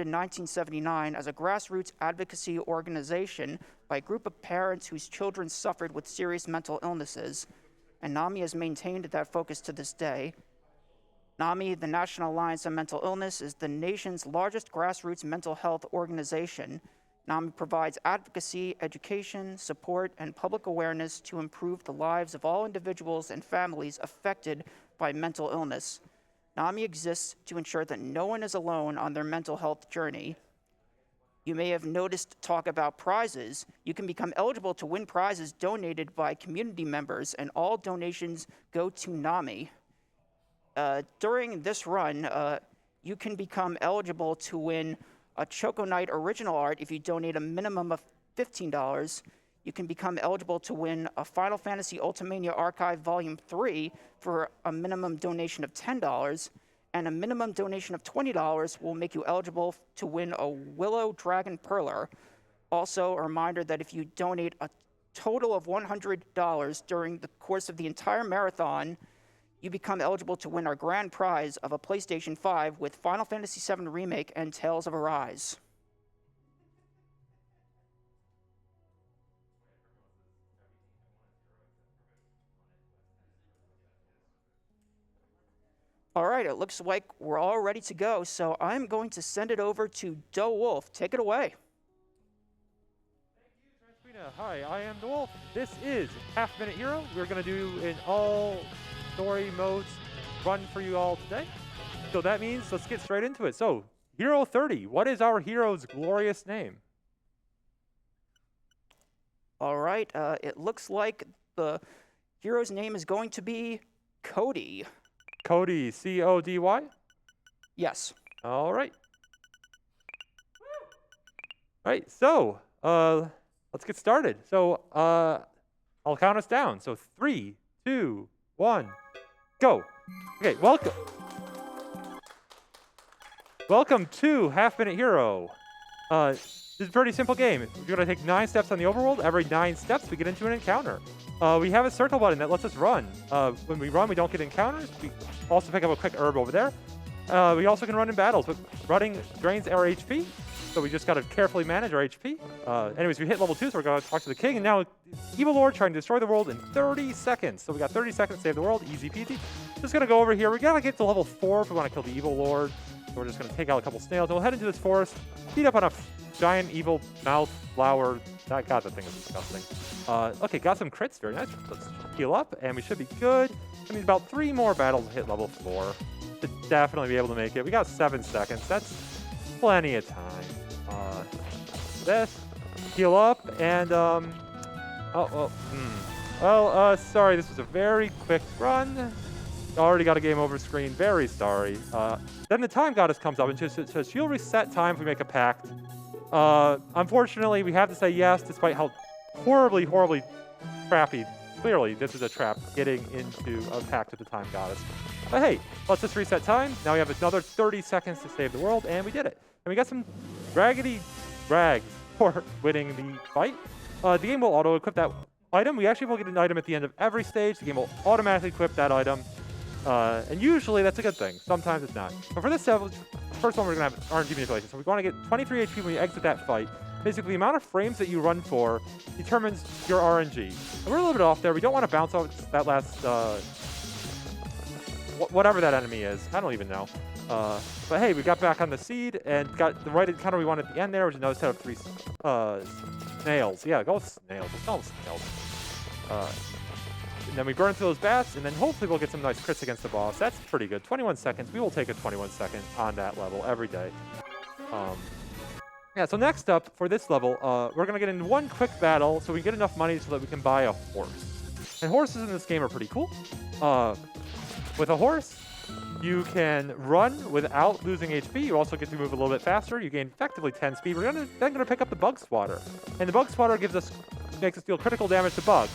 in 1979 as a grassroots advocacy organization by a group of parents whose children suffered with serious mental illnesses, and NAMI has maintained that focus to this day. NAMI, the National Alliance on Mental Illness, is the nation's largest grassroots mental health organization. NAMI provides advocacy, education, support, and public awareness to improve the lives of all individuals and families affected by mental illness. NAMI exists to ensure that no one is alone on their mental health journey. You may have noticed talk about prizes. You can become eligible to win prizes donated by community members, and all donations go to NAMI. During this run, you can become eligible to win a Choco Knight original art if you donate a minimum of $15. You can become eligible to win a Final Fantasy Ultimania Archive Volume 3 for a minimum donation of $10, and a minimum donation of $20 will make you eligible to win a Willow Dragon Perler. Also, a reminder that if you donate a total of $100 during the course of the entire marathon, you become eligible to win our grand prize of a PlayStation 5 with Final Fantasy VII Remake and Tales of Arise. All right, it looks like we're all ready to go, so I'm going to send it over to dowolf. Take it away. Thank you, Transfina. Hi, I am dowolf. This is Half Minute Hero. We're going to do an all story modes run for you all today. So that means let's get straight into it. So, Hero 30, what is our hero's glorious name? All right, it looks like the hero's name is going to be Cody. Cody, C-O-D-Y? Yes. All right. All right, so let's get started. So I'll count us down. So 3, 2, 1, go. Okay, welcome. Welcome to Half Minute Hero. This is a pretty simple game. You're going to take 9 steps on the overworld. Every 9 steps, we get into an encounter. We have a circle button that lets us run. When we run, we don't get encounters. We also pick up a quick herb over there. We also can run in battles, but running drains our HP, so we just got to carefully manage our HP. Anyways, we hit level 2, so we're going to talk to the king, and now Evil Lord trying to destroy the world in 30 seconds. So we got 30 seconds to save the world, easy peasy. Just going to go over here. We got to get to level 4 if we want to kill the Evil Lord. So we're just going to take out a couple snails, and we'll head into this forest, beat up on a giant evil mouth flower. God, that thing is disgusting. Okay, got some crits, very nice. Let's heal up, and we should be good. That means about 3 more battles to hit level 4. To definitely be able to make it. We got 7 seconds. That's plenty of time. This, heal up, and sorry, this was a very quick run. Already got a game over screen. Very sorry. Then the time goddess comes up and says she'll reset time if we make a pact. Unfortunately, we have to say yes, despite how horribly crappy. Clearly, this is a trap, getting into a pact with the time goddess. But hey, let's just reset time. Now we have another 30 seconds to save the world, and we did it. And we got some raggedy rags for winning the fight. The game will auto-equip that item. We actually will get an item at the end of every stage. The game will automatically equip that item. And usually that's a good thing. Sometimes it's not. But for this level, first one we're going to have RNG manipulation. So we want to get 23 HP when you exit that fight. Basically, the amount of frames that you run for determines your RNG. And we're a little bit off there. We don't want to bounce off that last, whatever that enemy is. I don't even know. But hey, we got back on the seed and got the right encounter we wanted at the end there, which is another set of 3 snails. Yeah, go with snails. Let's call them snails. And then we burn through those bats, and then hopefully we'll get some nice crits against the boss. That's pretty good. 21 seconds. We will take a 21 second on that level every day. Yeah, so next up for this level, we're going to get into one quick battle so we get enough money so that we can buy a horse. And horses in this game are pretty cool. With a horse, you can run without losing HP. You also get to move a little bit faster. You gain effectively 10 speed. We're then going to pick up the Bug Swatter. And the Bug Swatter makes us deal critical damage to bugs.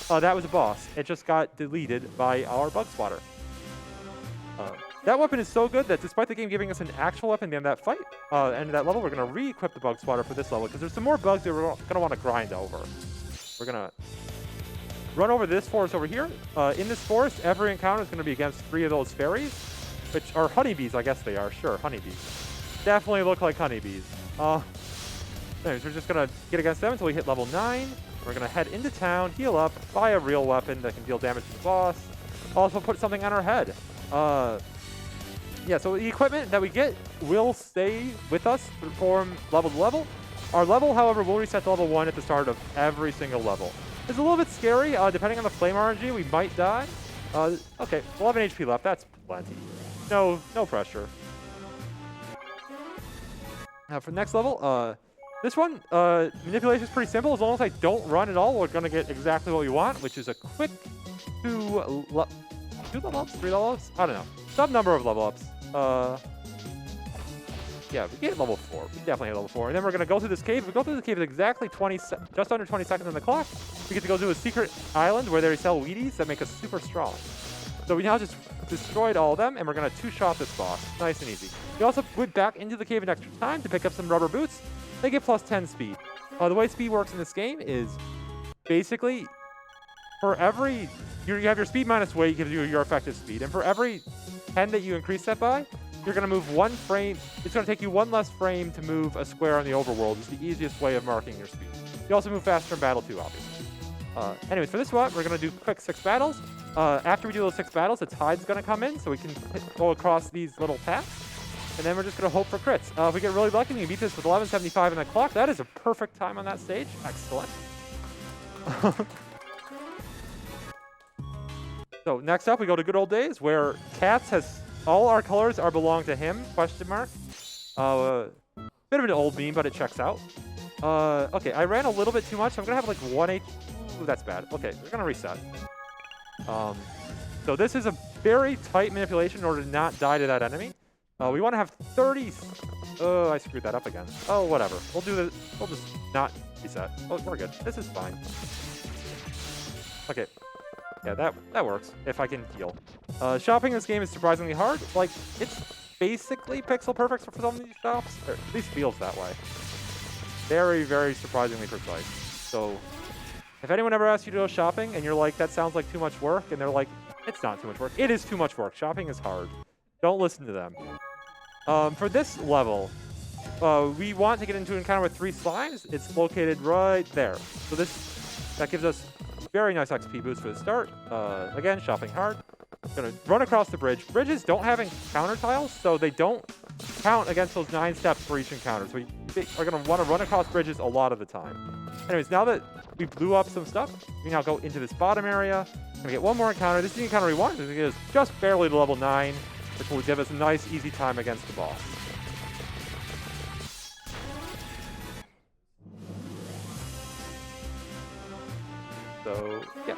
That was a boss. It just got deleted by our Bug Swatter. That weapon is so good that despite the game giving us an actual weapon at the end of that fight, end of that level, we're going to re-equip the Bug Swatter for this level because there's some more bugs that we're going to want to grind over. We're going to run over this forest over here. In this forest, every encounter is going to be against 3 of those fairies, which are honeybees, I guess they are. Sure, honeybees. definitely look like honeybees. Anyways, we're just gonna get against them until we hit level 9. We're gonna head into town, heal up, buy a real weapon that can deal damage to the boss. Also put something on our head. Yeah, so the equipment that we get will stay with us from level to level. Our level, however, will reset to level 1 at the start of every single level. It's a little bit scary. Depending on the flame RNG, we might die. Okay, 11 HP left. That's plenty. No pressure. Now for the next level, this one, manipulation is pretty simple. As long as I don't run at all, we're going to get exactly what we want, which is a quick 2 level ups, 3 level ups? I don't know. Some number of level ups. Yeah, we get level 4. We definitely hit level 4. And then we're going to go through this cave. We go through the cave at exactly just under 20 seconds on the clock. We get to go to a secret island where they sell Wheaties that make us super strong. So we now just destroyed all of them, and we're going to 2-shot this boss. Nice and easy. We also went back into the cave an extra time to pick up some rubber boots. They get plus 10 speed. The way speed works in this game is basically for every... You have your speed minus weight gives you your effective speed. And for every 10 that you increase that by, you're going to move 1 frame. It's going to take you 1 less frame to move a square on the overworld. It's the easiest way of marking your speed. You also move faster in battle too, obviously. Anyways, for this one, we're going to do quick 6 battles. After we do those 6 battles, the tide's going to come in, so we can go across these little paths. And then we're just going to hope for crits. If we get really lucky, we can beat this with 11:75 on the clock. That is a perfect time on that stage. Excellent. So next up, we go to Good Old Days, where Cats has... All our colors are belong to him, question mark. Bit of an old meme, but it checks out. Okay, I ran a little bit too much, so I'm going to have like 1 H... Ooh, that's bad. Okay, we're going to reset. So this is a very tight manipulation in order to not die to that enemy. We want to have 30... Oh, I screwed that up again. Oh, whatever. We'll do this. We'll just not reset. Oh, we're good. This is fine. Okay. Yeah, that works, if I can heal. Shopping in this game is surprisingly hard. Like, it's basically pixel perfect for some of these shops. Or at least feels that way. Very, very surprisingly precise. So, if anyone ever asks you to go shopping, and you're like, that sounds like too much work, and they're like, it's not too much work. It is too much work. Shopping is hard. Don't listen to them. For this level, we want to get into an encounter with 3 slimes. It's located right there. So that gives us very nice XP boost for the start. Again, shopping hard. Gonna run across the bridge. Bridges don't have encounter tiles, so they don't count against those 9 steps for each encounter. So we are gonna want to run across bridges a lot of the time. Anyways, now that we blew up some stuff, we now go into this bottom area. Gonna get 1 more encounter. This is the encounter we want. It's gonna get us just barely to level 9, which will give us a nice, easy time against the boss. So, yeah.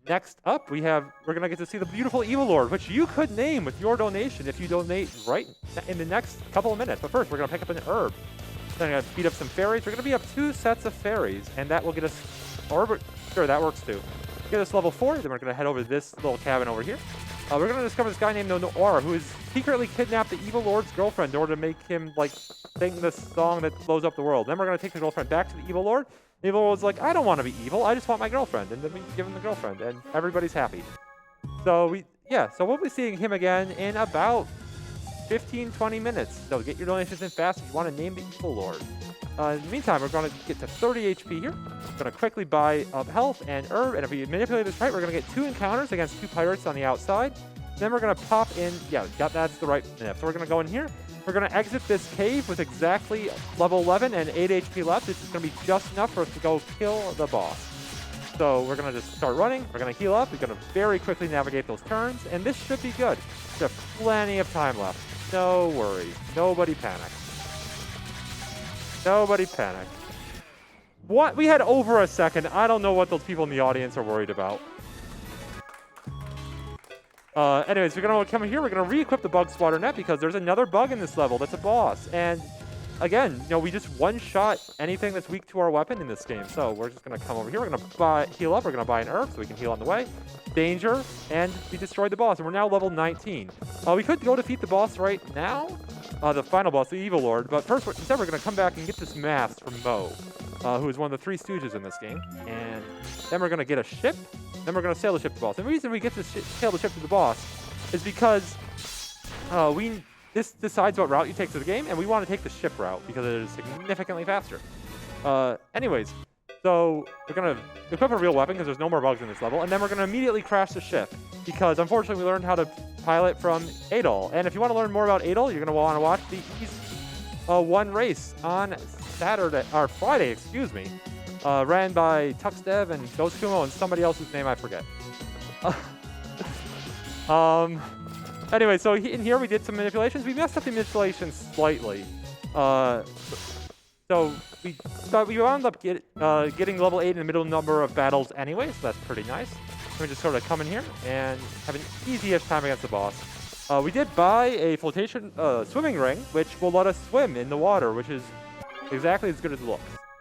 Next up, we're going to get to see the beautiful Evil Lord, which you could name with your donation if you donate right in the next couple of minutes. But first, we're going to pick up an herb. Then we're going to beat up some fairies. We're going to beat up 2 sets of fairies, and that will get us... Sure, that works too. Get us level 4, then we're going to head over to this little cabin over here. We're going to discover this guy named Noir, who has secretly kidnapped the Evil Lord's girlfriend in order to make him, like, sing this song that blows up the world. Then we're going to take the girlfriend back to the Evil Lord. The Evil Lord's like, I don't want to be evil. I just want my girlfriend. And then we give him the girlfriend, and everybody's happy. So, so we'll be seeing him again in about 15, 20 minutes. So get your donations in fast if you want to name the Evil Lord. In the meantime, we're going to get to 30 HP here. We're going to quickly buy up health and herb, and if we manipulate this right, we're going to get 2 encounters against 2 pirates on the outside. Then we're going to pop in, that's the right minute. So we're going to go in here. We're going to exit this cave with exactly level 11 and 8 HP left. This is going to be just enough for us to go kill the boss. So we're going to just start running. We're going to heal up. We're going to very quickly navigate those turns, and this should be good. We have plenty of time left. No worries. Nobody panic. Nobody panic. What? We had over a second. I don't know what those people in the audience are worried about. Anyways, we're going to come in here. We're going to re-equip the bug swatter net because there's another bug in this level that's a boss. And again, we just one-shot anything that's weak to our weapon in this game. So we're just going to come over here. We're going to heal up. We're going to buy an herb so we can heal on the way. Danger. And we destroyed the boss. And we're now level 19. We could go defeat the boss right now. The final boss, the Evil Lord. But first, instead, we're going to come back and get this mask from Mo, who is one of the 3 stooges in this game. And then we're going to get a ship. Then we're going to sail the ship to the boss. And the reason we get to sail the ship to the boss is because we this decides what route you take to the game, and we want to take the ship route because it is significantly faster. Anyways, so we're going to equip a real weapon because there's no more bugs in this level, and then we're going to immediately crash the ship because unfortunately we learned how to pilot from Adol. And if you want to learn more about Adol, you're going to want to watch the East 1 race on Friday, excuse me, ran by Tuxdev and Ghost-Kumo and somebody else's name I forget. Anyway, so in here we did some manipulations. We messed up the manipulations slightly. So we wound up getting level 8 in the middle number of battles anyway, so that's pretty nice. So we just sort of come in here and have an easy-ish time against the boss. We did buy a flotation swimming ring, which will let us swim in the water, which is exactly as good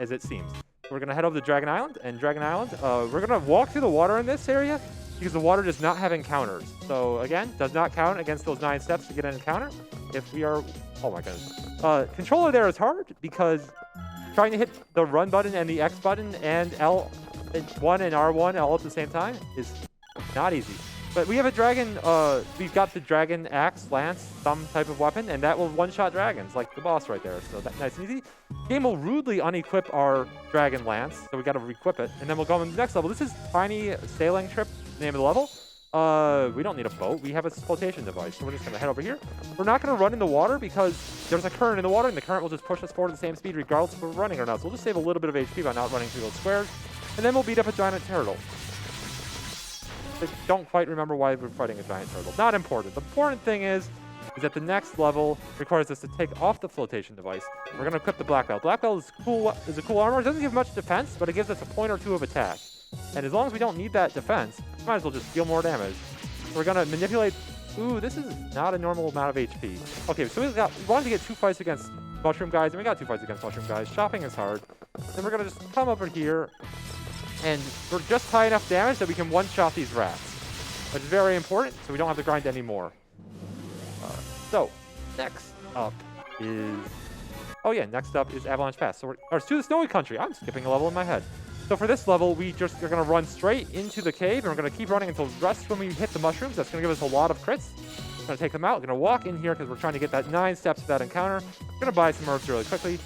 as it seems. We're going to head over to Dragon Island, and Dragon Island, we're going to walk through the water in this area because the water does not have encounters. So again, does not count against those 9 steps to get an encounter. If we are, oh my goodness. Controller there is hard because trying to hit the run button and the X button and L1 and R1 all at the same time is not easy. But we have a dragon, we've got the dragon axe, lance, some type of weapon, and that will one-shot dragons, like the boss right there. So that's nice and easy. Game will rudely unequip our dragon lance, so we got to re-equip it. And then we'll go on to the next level. This is Tiny Sailing Trip, the name of the level. We don't need a boat. We have a flotation device, so we're just going to head over here. We're not going to run in the water because there's a current in the water, and the current will just push us forward at the same speed regardless if we're running or not. So we'll just save a little bit of HP by not running through those squares. And then we'll beat up a giant turtle. I don't quite remember why we're fighting a giant turtle. Not important. The important thing is that the next level requires us to take off the flotation device. We're going to equip the black belt. Black belt is a cool armor. It doesn't give much defense, but it gives us a point or 2 of attack. And as long as we don't need that defense, we might as well just deal more damage. We're going to manipulate. Ooh, this is not a normal amount of HP. Okay, so we wanted to get 2 fights against mushroom guys, and we got 2 fights against mushroom guys. Shopping is hard. Then we're going to just come over here, and we're just high enough damage that we can one-shot these rats, which is very important, so we don't have to grind anymore. So, next up is... Oh yeah, next up is Avalanche Pass. So we're to the Snowy Country. I'm skipping a level in my head. So for this level, we're going to run straight into the cave, and we're going to keep running until just when we hit the mushrooms. That's going to give us a lot of crits. We're going to take them out. We're going to walk in here because we're trying to get that 9 steps of that encounter. We're going to buy some herbs really quickly,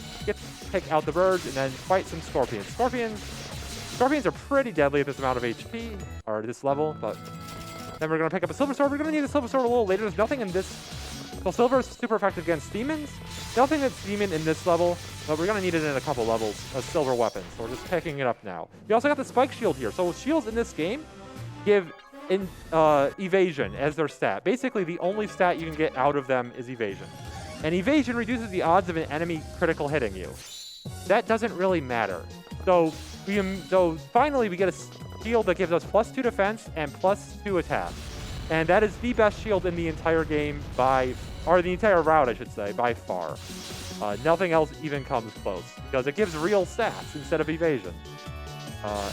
take out the birds, and then fight some scorpions. Scorpions are pretty deadly at this amount of HP, or this level, but then we're going to pick up a silver sword. We're going to need a silver sword a little later. There's nothing in this. So silver is super effective against demons. Nothing that's demon in this level, but we're going to need it in a couple levels, a silver weapon. So we're just picking it up now. We also got the spike shield here. So shields in this game give evasion as their stat. Basically, the only stat you can get out of them is evasion. And evasion reduces the odds of an enemy critical hitting you. That doesn't really matter. So finally, we get a shield that gives us +2 defense and +2 attack. And that is the best shield in the entire game or the entire route, I should say, by far. Nothing else even comes close because it gives real stats instead of evasion.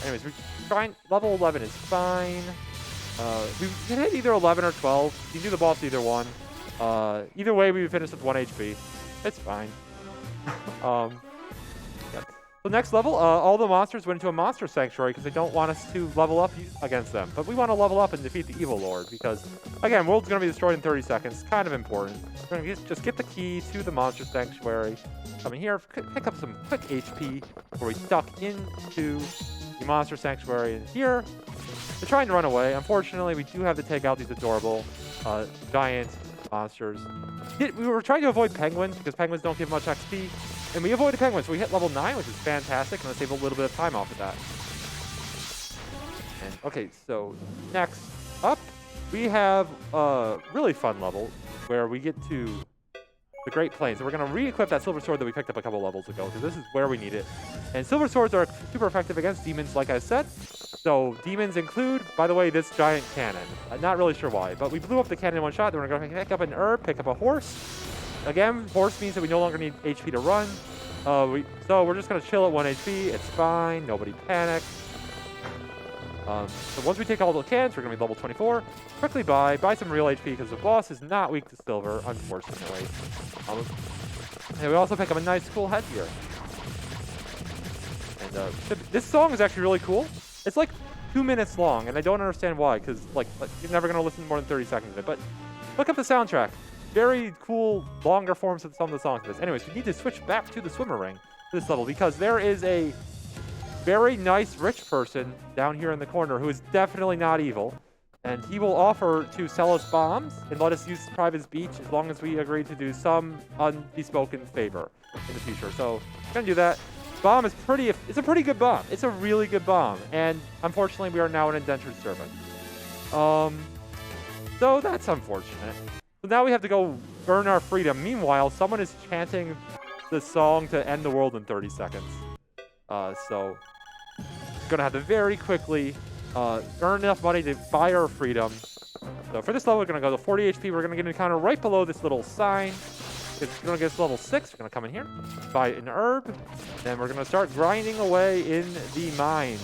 Anyways, we're trying, level 11 is fine. We can hit either 11 or 12. You can do the boss either one. Either way, we would finish with 1 HP. It's fine. Yeah. So next level, all the monsters went into a monster sanctuary because they don't want us to level up against them. But we want to level up and defeat the evil lord because, again, world's going to be destroyed in 30 seconds. Kind of important. We're going to just get the key to the monster sanctuary. Come in here, pick up some quick HP before we duck into the monster sanctuary. And here, they're trying to run away. Unfortunately, we do have to take out these adorable giant monsters. We were trying to avoid penguins because penguins don't give much XP. And we avoided penguins, so we hit level 9, which is fantastic. I'm going to save a little bit of time off of that. And okay, so next up, we have a really fun level where we get to the Great Plains. And we're going to re-equip that silver sword that we picked up a couple levels ago, because this is where we need it. And silver swords are super effective against demons, like I said. So demons include, by the way, this giant cannon. I'm not really sure why, but we blew up the cannon in one shot. Then we're going to pick up an herb, pick up a horse. Again, horse means that we no longer need HP to run. So we're just going to chill at 1 HP. It's fine. Nobody panic. So once we take all the cannons, we're going to be level 24. Quickly buy some real HP because the boss is not weak to silver, unfortunately. And we also pick up a nice cool headgear. And this song is actually really cool. It's like 2 minutes long, and I don't understand why, because like you're never going to listen to more than 30 seconds of it. But look up the soundtrack. very cool, longer forms of some of the songs in this. Anyways, we need to switch back to the swimmer ring for this level because there is a very nice rich person down here in the corner who is definitely not evil. And he will offer to sell us bombs and let us use private beach as long as we agree to do some unspoken favor in the future. So we're going to do that. Bomb is it's a pretty good bomb. It's a really good bomb. And unfortunately, we are now an indentured servant. So that's unfortunate. So now we have to go earn our freedom. Meanwhile, someone is chanting the song to end the world in 30 seconds. So going to have to very quickly earn enough money to buy our freedom. So for this level, we're going to go to 40 HP. We're going to get an encounter right below this little sign. It's going to get us level 6. We're going to come in here, buy an herb, and we're going to start grinding away in the mine.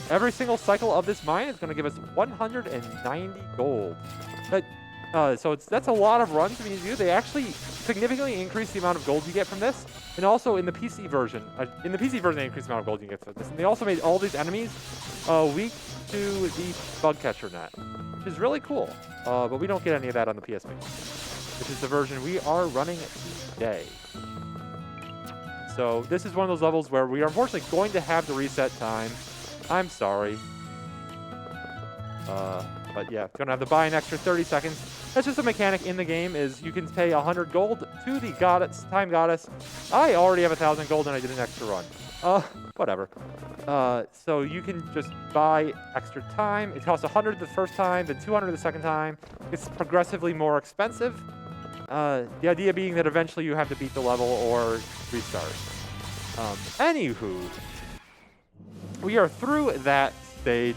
Every single cycle of this mine is going to give us 190 gold. So that's a lot of runs we need to do. They actually significantly increase the amount of gold you get from this. And also in the PC version, they increase the amount of gold you get from this. And they also made all these enemies weak to the bug catcher net, which is really cool. But we don't get any of that on the PSP, which is the version we are running today. So this is one of those levels where we are unfortunately going to have to reset time. I'm sorry. But yeah, gonna have to buy an extra 30 seconds. That's just a mechanic in the game, is you can pay 100 gold to the time goddess. I already have 1,000 gold and I did an extra run. Whatever. So you can just buy extra time. It costs 100 the first time, then 200 the second time. It's progressively more expensive. The idea being that eventually you have to beat the level or restart. Anywho, we are through that stage.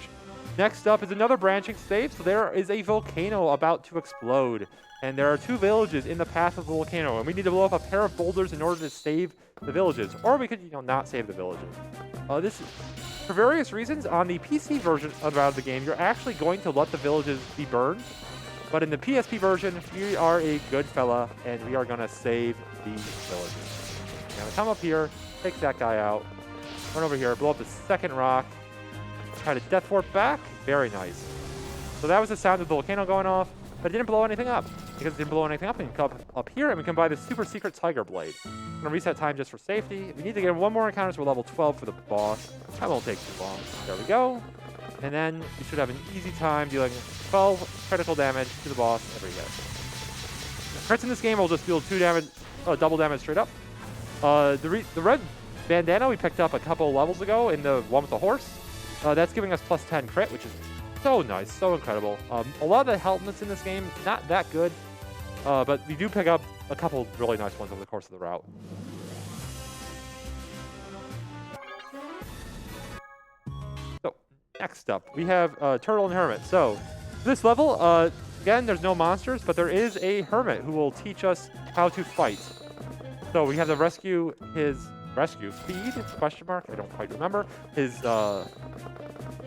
Next up is another branching stage. So there is a volcano about to explode. And there are 2 villages in the path of the volcano. And we need to blow up a pair of boulders in order to save the villages. Or we could, not save the villages. For various reasons, on the PC version of the game, you're actually going to let the villages be burned. But in the PSP version, we are a good fella. And we are going to save the villages. We're going to come up here, take that guy out. Run over here, blow up the second rock. Try to death warp back. Very nice. So that was the sound of the volcano going off, but it didn't blow anything up. Because it didn't blow anything up, we can come up here and we can buy the super secret tiger blade. I'm going to reset time just for safety. We need to get 1 more encounter, so we're level 12 for the boss. That won't take too long. There we go. And then we should have an easy time dealing 12 critical damage to the boss every hit. Crits in this game will just deal double damage straight up. The red bandana we picked up a couple levels ago in the one with the horse. That's giving us plus 10 crit, which is so nice, so incredible. A lot of the helmets in this game, not that good, but we do pick up a couple really nice ones over the course of the route. So, next up, we have Turtle and Hermit. So, this level, again, there's no monsters, but there is a hermit who will teach us how to fight. So, we have to rescue feed, question mark, I don't quite remember, his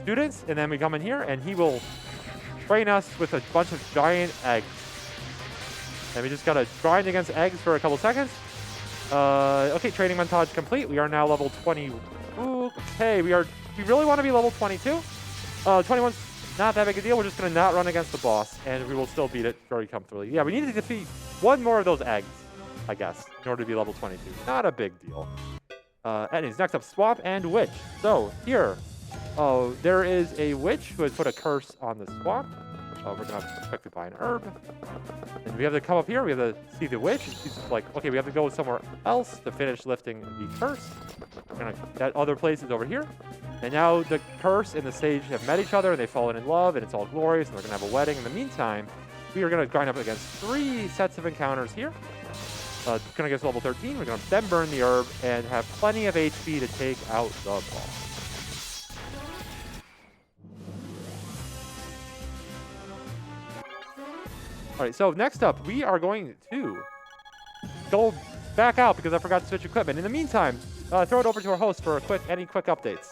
students, and then we come in here, and he will train us with a bunch of giant eggs. And we just gotta grind against eggs for a couple seconds. Okay, training montage complete. We are now level 20. Okay, we really want to be level 22. 21's not that big a deal. We're just gonna not run against the boss, and we will still beat it very comfortably. Yeah, we need to defeat 1 more of those eggs, I guess, in order to be level 22. Not a big deal. Anyways, next up, Swamp and Witch. So, here, there is a witch who has put a curse on the swamp. We're going to have to quickly buy an herb. And we have to come up here. We have to see the witch. She's like, okay, we have to go somewhere else to finish lifting the curse. That other place is over here. And now the curse and the sage have met each other, and they've fallen in love, and it's all glorious, and they're going to have a wedding. In the meantime, we are going to grind up against 3 sets of encounters here. It's going to get us level 13. We're going to then burn the herb and have plenty of HP to take out the boss. All right, so next up, we are going to go back out because I forgot to switch equipment. In the meantime, throw it over to our host for any quick updates.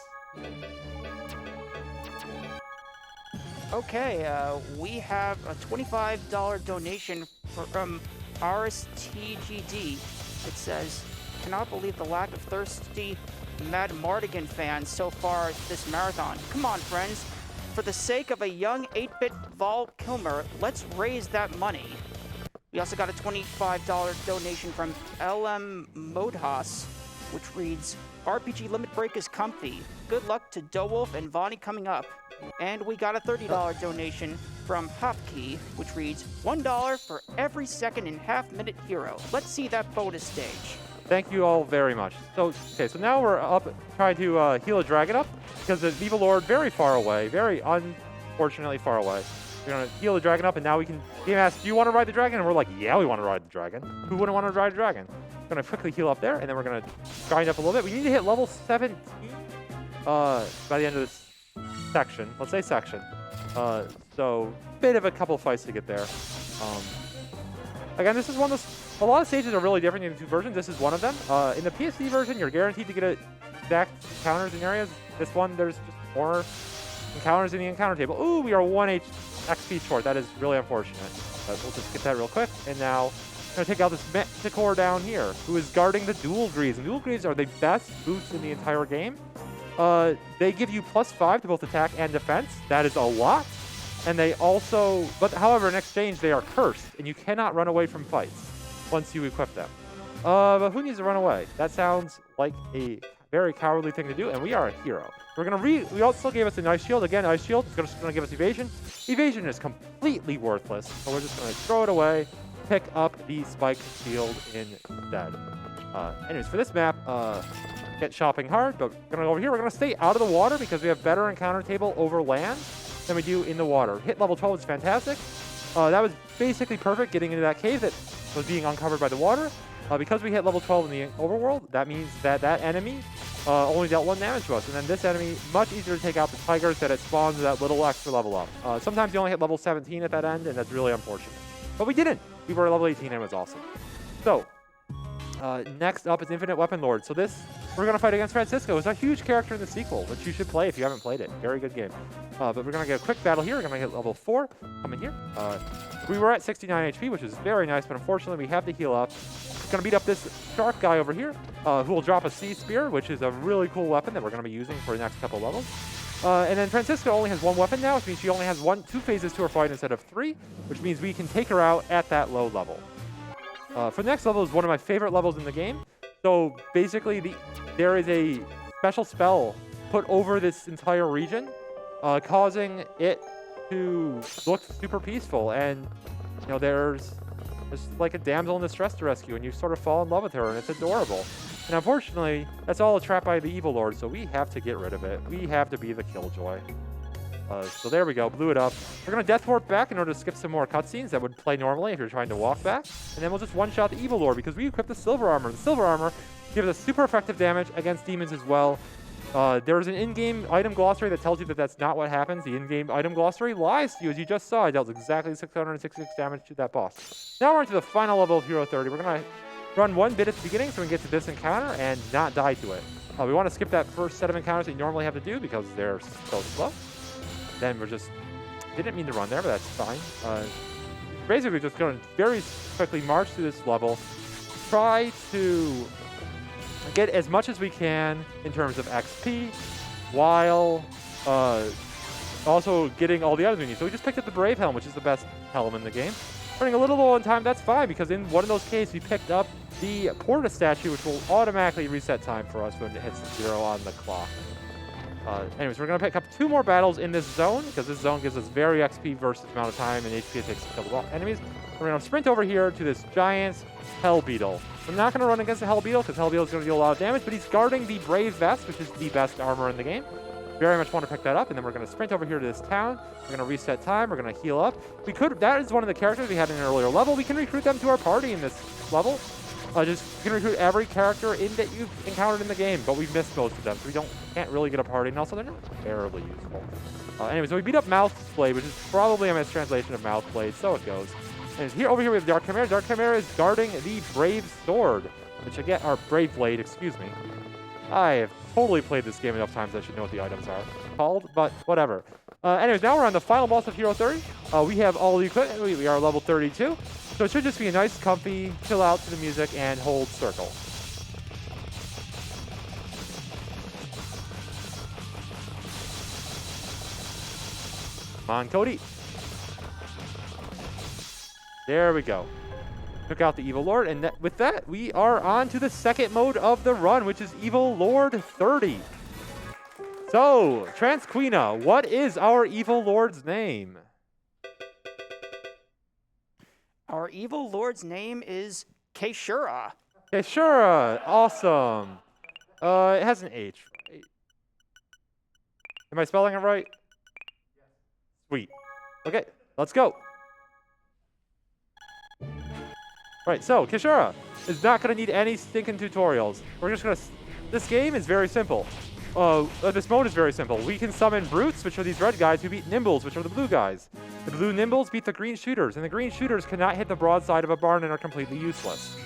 Okay, we have a $25 donation from RSTGD. It says, cannot believe the lack of thirsty Mad Mardigan fans so far this marathon. Come on, friends. For the sake of a young 8-bit Val Kilmer, let's raise that money. We also got a $25 donation from LM Modhas, which reads, RPG Limit Break is comfy. Good luck to dowolf and Vonnie coming up. And we got a $30 donation from Hopkey, which reads, $1 for every second and half-minute hero. Let's see that bonus stage. Thank you all very much. So now we're up trying to heal a dragon up because the Evil Lord very far away, very unfortunately far away. We're going to heal the dragon up, and now we can... Game asks, do you want to ride the dragon? And we're like, yeah, we want to ride the dragon. Who wouldn't want to ride a dragon? We're going to quickly heal up there, and then we're going to grind up a little bit. We need to hit level 17 by the end of this section. Let's say section. So, bit of a couple fights to get there. Again, this is one of those... A lot of stages are really different in the two versions. This is one of them. In the PSD version, you're guaranteed to get exact encounters in areas. This one, there's just more encounters in the encounter table. Ooh, we are 1 XP short. That is really unfortunate. But we'll just get that real quick. And now, I'm going to take out this Manticore down here, who is guarding the Dual Greaves. And Dual Greaves are the best boosts in the entire game. They give you +5 to both attack and defense. That is a lot. And they also... But however, in exchange, they are cursed. And you cannot run away from fights once you equip them. But who needs to run away? That sounds like a very cowardly thing to do, and we are a hero. We're gonna we also gave us an ice shield. Again, ice shield is just gonna give us evasion. Evasion is completely worthless, so we're just gonna throw it away, pick up the spike shield instead. Anyways, for this map, get shopping hard, but we're gonna go over here. We're gonna stay out of the water because we have better encounter table over land than we do in the water. Hit level 12 is fantastic. That was basically perfect getting into that cave that was being uncovered by the water. Because we hit level 12 in the overworld, that means that that enemy only dealt 1 damage to us. And then this enemy, much easier to take out the tigers that it spawns that little extra level up. Sometimes you only hit level 17 at that end, and that's really unfortunate. But we didn't. We were level 18 and it was awesome. So, next up is Infinite Weapon Lord. So this, we're going to fight against Francisco. It's a huge character in the sequel, which you should play if you haven't played it. Very good game. But we're going to get a quick battle here. We're going to hit level 4. Come in here. We were at 69 HP, which is very nice, but unfortunately we have to heal up. We're going to beat up this shark guy over here, who will drop a sea spear, which is a really cool weapon that we're going to be using for the next couple levels. And then Francisco only has 1 weapon now, which means she only has 2 phases to her fight instead of 3, which means we can take her out at that low level. For the next level is one of my favorite levels in the game. So basically, there is a special spell put over this entire region, causing it to look super peaceful. And, you know, there's like a damsel in distress to rescue, and you sort of fall in love with her, and it's adorable. And unfortunately, that's all trapped by the Evil Lord, so we have to get rid of it. We have to be the Killjoy. So there we go, blew it up. We're going to Death Warp back in order to skip some more cutscenes that would play normally if you're trying to walk back. And then we'll just one-shot the Evil Lord because we equipped the Silver Armor. The Silver Armor gives us super effective damage against demons as well. There's an in-game item glossary that tells you that that's not what happens. The in-game item glossary lies to you, as you just saw. It dealt exactly 666 damage to that boss. Now we're into the final level of Hero 30. We're going to run 1 bit at the beginning so we can get to this encounter and not die to it. We want to skip that first set of encounters that you normally have to do because they're so slow. Then we're just... Didn't mean to run there, but that's fine. Basically just going to very quickly march through this level. Try to get as much as we can in terms of XP, while also getting all the items we need. So we just picked up the Brave Helm, which is the best helm in the game. Running a little low on time, that's fine, because in one of those cases we picked up the Porta statue, which will automatically reset time for us when it hits 0 on the clock. Anyways, we're going to pick up 2 more battles in this zone, because this zone gives us very XP versus amount of time and HP it takes to kill the enemies. We're going to sprint over here to this giant Hell Beetle. I'm not going to run against the Hell Beetle, because Hell Beetle is going to deal a lot of damage, but he's guarding the Brave Vest, which is the best armor in the game. Very much want to pick that up, and then we're going to sprint over here to this town. We're going to reset time. We're going to heal up. That is one of the characters we had in an earlier level. We can recruit them to our party in this level. You can recruit every character that you've encountered in the game, but we've missed most of them, so we can't really get a party, and also they're not terribly useful. Anyway, so we beat up Mouth Blade, which is probably a mistranslation of Mouth Blade, so it goes. And over here we have Dark Chimera. Dark Chimera is guarding the Brave Sword, which again, our Brave Blade, excuse me. I have totally played this game enough times I should know what the items are called, but whatever. Anyways, now we're on the final boss of Hero 30. We have all the equipment. We are level 32. So it should just be a nice, comfy, chill out to the music and hold circle. Come on, Cody. There we go. Took out the Evil Lord, and with that, we are on to the second mode of the run, which is Evil Lord 30. So, Transquina, what is our Evil Lord's name? Our evil lord's name is Keishura. Keishura, awesome. It has an H. Am I spelling it right? Sweet. Okay, let's go. Right, so Keishura is not going to need any stinking tutorials. We're just going to... This game is very simple. This mode is very simple. We can summon brutes, which are these red guys, who beat nimbles, which are the blue guys. The blue nimbles beat the green shooters, and the green shooters cannot hit the broadside of a barn and are completely useless.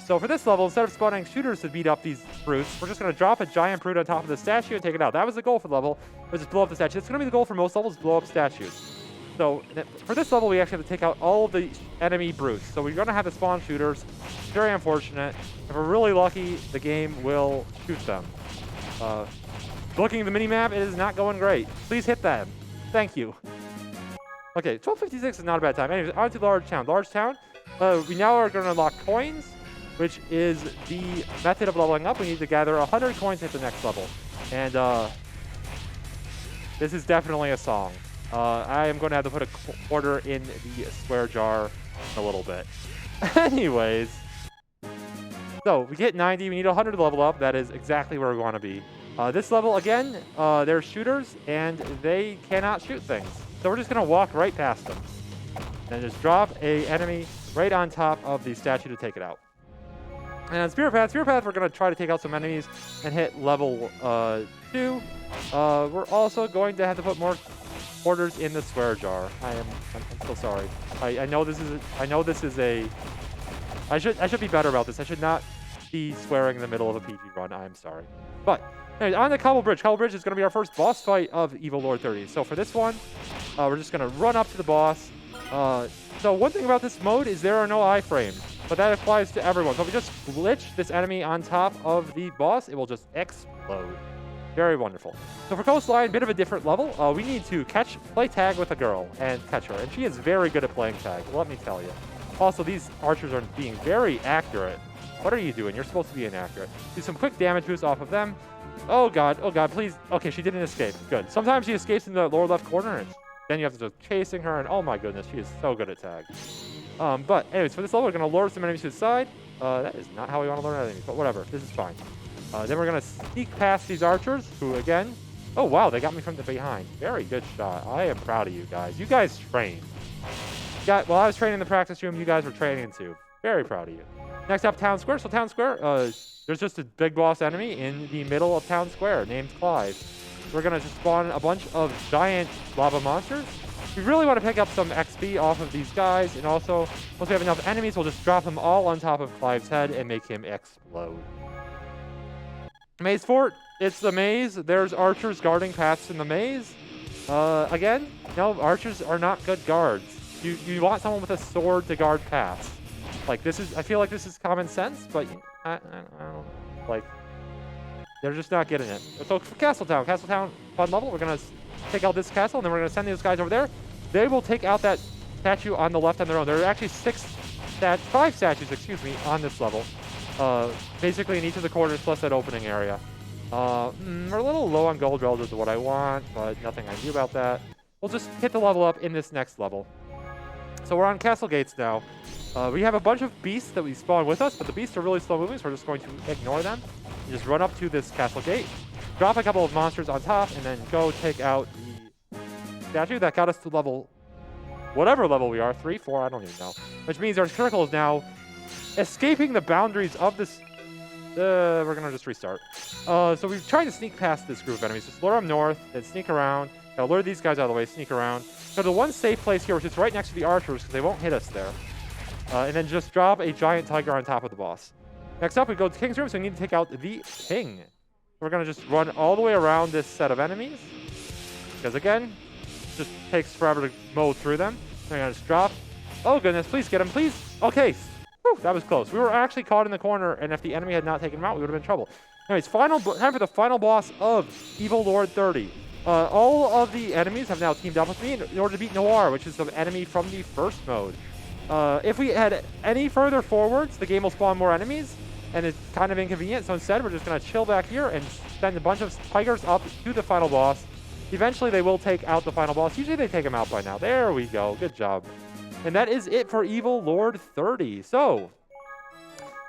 So for this level, instead of spawning shooters to beat up these brutes, we're just going to drop a giant brute on top of the statue and take it out. That was the goal for the level, was just blow up the statue. It's going to be the goal for most levels, blow up statues. So for this level, we actually have to take out all of the enemy brutes. So we're going to have to spawn shooters. Very unfortunate. If we're really lucky, the game will shoot them. Looking at the minimap, it is not going great. Please hit them. Thank you. Okay, 1256 is not a bad time. Anyways, on to Large Town. Large Town, we now are going to unlock coins, which is the method of leveling up. We need to gather 100 coins to hit the next level. And this is definitely a song. I am going to have to put a quarter in the square jar in a little bit. Anyways, so we get 90. We need 100 to level up. That is exactly where we want to be. This level, again, they're shooters, and they cannot shoot things. So we're just going to walk right past them. And just drop a enemy right on top of the statue to take it out. And Spirit Path, we're going to try to take out some enemies and hit level 2. We're also going to have to put more quarters in the square jar. I'm so sorry. I know this is a I should be better about this. I should not be swearing in the middle of a PG run. I'm sorry. But anyways, on the Cobble Bridge. Cobble Bridge is going to be our first boss fight of Evil Lord 30. So for this one, we're just going to run up to the boss. So one thing about this mode is there are no iframes, but that applies to everyone. So if we just glitch this enemy on top of the boss, it will just explode. Very wonderful. So for Coastline, bit of a different level. We need to play tag with a girl and catch her. And she is very good at playing tag, let me tell you. Also, these archers are being very accurate. What are you doing? You're supposed to be inaccurate. Do some quick damage boost off of them. Oh god, please. Okay, she didn't escape. Good. Sometimes she escapes in the lower left corner, and then you have to just chasing her, and oh my goodness, she is so good at tag. But anyways, for this level, we're going to lure some enemies to the side. That is not how we want to lure enemies, but whatever. This is fine. Then we're going to sneak past these archers, who again... Oh, wow, they got me from the behind. Very good shot. I am proud of you guys. You guys trained. While I was training in the practice room, you guys were training too. Very proud of you. Next up, Town Square. So Town Square, there's just a big boss enemy in the middle of Town Square named Clive. We're going to just spawn a bunch of giant lava monsters. We really want to pick up some XP off of these guys, and also, once we have enough enemies, we'll just drop them all on top of Clive's head and make him explode. Maze Fort, it's the maze. There's archers guarding paths in the maze. Again, no, archers are not good guards. You want someone with a sword to guard paths. Like, I feel like this is common sense, but I don't know. Like, they're just not getting it. So for Castletown, fun level. We're going to take out this castle, and then we're going to send these guys over there. They will take out that statue on the left on their own. There are actually 5 statues, on this level. Basically in each of the corners plus that opening area. We're a little low on gold relative to what I want, but nothing I can do about that. We'll just hit the level up in this next level. So we're on Castle Gates now. We have a bunch of beasts that we spawn with us, but the beasts are really slow moving, so we're just going to ignore them. Just run up to this Castle Gate, drop a couple of monsters on top, and then go take out the statue. That got us to level, whatever level we are, 3, 4, I don't even know. Which means our circle is now escaping the boundaries of this. We're going to just restart. So we've tried to sneak past this group of enemies. Just lure them north, then sneak around. Gotta lure these guys out of the way, sneak around. So the one safe place here, which is right next to the archers, because they won't hit us there. And then just drop a giant tiger on top of the boss. Next up, we go to King's Room, so we need to take out the King. We're going to just run all the way around this set of enemies. Because again, it just takes forever to mow through them. So we're going to just drop. Oh goodness, please get him, please. Okay, whew, that was close. We were actually caught in the corner, and if the enemy had not taken him out, we would have been in trouble. Anyways, time for the final boss of Evil Lord 30. All of the enemies have now teamed up with me in order to beat Noir, which is the enemy from the first mode. If we head any further forwards, the game will spawn more enemies, and it's kind of inconvenient. So instead, we're just going to chill back here and send a bunch of tigers up to the final boss. Eventually, they will take out the final boss. Usually, they take him out by now. There we go. Good job. And that is it for Evil Lord 30. So,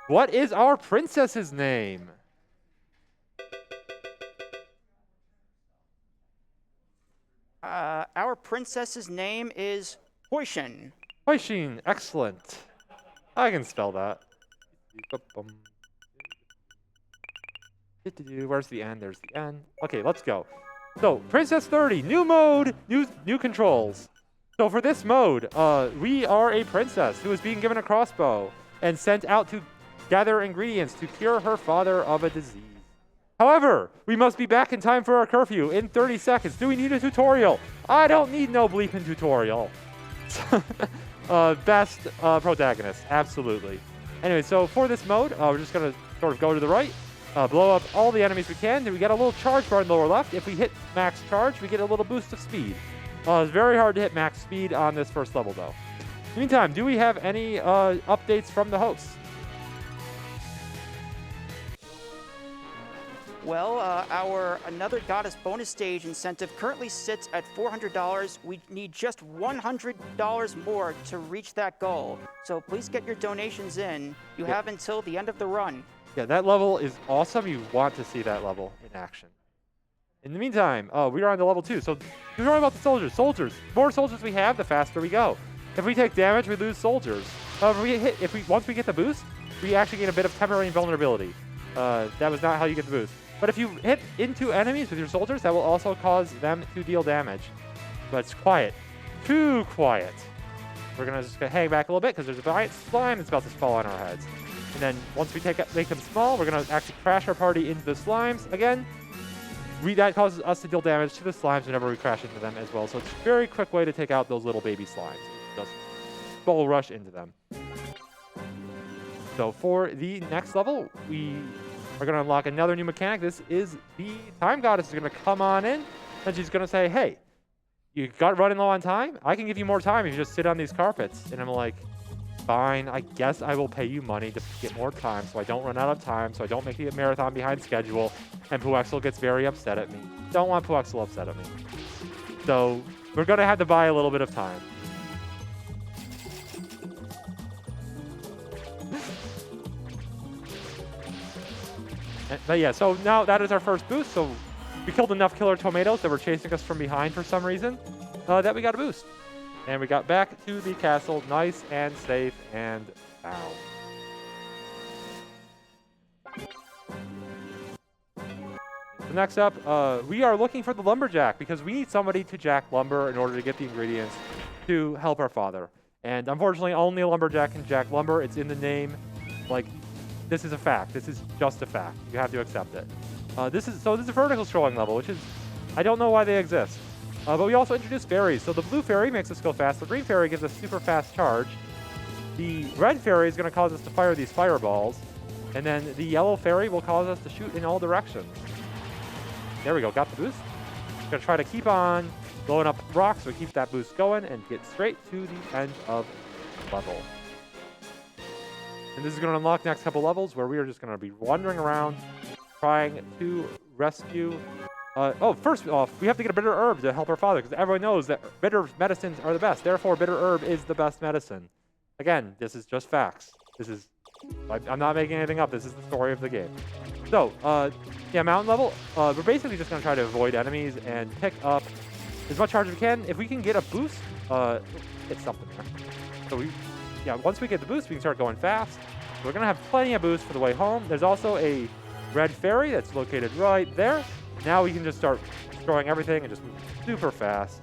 what is our princess's name? Our princess's name is Hoishin. Hoishin. Excellent. I can spell that. Where's the end? There's the end. Okay, let's go. So, Princess 30, new mode, new controls. So for this mode, we are a princess who is being given a crossbow and sent out to gather ingredients to cure her father of a disease. However, we must be back in time for our curfew in 30 seconds. Do we need a tutorial? I don't need no bleeping tutorial. Best protagonist, absolutely. Anyway, so for this mode, we're just going to sort of go to the right, blow up all the enemies we can. Then we get a little charge bar in the lower left. If we hit max charge, we get a little boost of speed. It's very hard to hit max speed on this first level, though. In the meantime, do we have any updates from the hosts? Well, our Another Goddess bonus stage incentive currently sits at $400. We need just $100 more to reach that goal. So please get your donations in. You have until the end of the run. Yeah, that level is awesome. You want to see that level in action. In the meantime, we are on to level 2. So you're talking about the soldiers. Soldiers. The more soldiers we have, the faster we go. If we take damage, we lose soldiers. Once we get the boost, we actually get a bit of temporary invulnerability. That was not how you get the boost. But if you hit into enemies with your soldiers, that will also cause them to deal damage. But it's quiet. Too quiet. We're going to just hang back a little bit because there's a giant slime that's about to fall on our heads. And then once we make them small, we're going to actually crash our party into the slimes. Again, that causes us to deal damage to the slimes whenever we crash into them as well. So it's a very quick way to take out those little baby slimes. Just bull rush into them. So for the next level, we are going to unlock another new mechanic. This is the Time Goddess is going to come on in, and she's going to say, hey, you got running low on time? I can give you more time if you just sit on these carpets. And I'm like, fine, I guess I will pay you money to get more time so I don't run out of time, so I don't make the marathon behind schedule. And Puexel gets very upset at me. Don't want Puexel upset at me. So we're going to have to buy a little bit of time. But yeah, so now that is our first boost. So we killed enough killer tomatoes that were chasing us from behind for some reason that we got a boost. And we got back to the castle nice and safe and sound. So next up, we are looking for the lumberjack because we need somebody to jack lumber in order to get the ingredients to help our father. And unfortunately, only a lumberjack can jack lumber. It's in the name. Like, this is a fact. This is just a fact. You have to accept it. This is a vertical scrolling level, which is, I don't know why they exist. But we also introduced fairies. So the blue fairy makes us go fast. The green fairy gives us super fast charge. The red fairy is going to cause us to fire these fireballs. And then the yellow fairy will cause us to shoot in all directions. There we go. Got the boost. Going to try to keep on blowing up rocks so we keep that boost going and get straight to the end of the level. And this is going to unlock next couple levels where we are just going to be wandering around trying to rescue. First off, we have to get a bitter herb to help our father because everyone knows that bitter medicines are the best. Therefore, bitter herb is the best medicine. Again, this is just facts. I'm not making anything up. This is the story of the game. So, yeah, mountain level. We're basically just going to try to avoid enemies and pick up as much charge as we can. If we can get a boost, hit something there. So once we get the boost, we can start going fast. We're going to have plenty of boost for the way home. There's also a red fairy that's located right there. Now we can just start destroying everything and just move super fast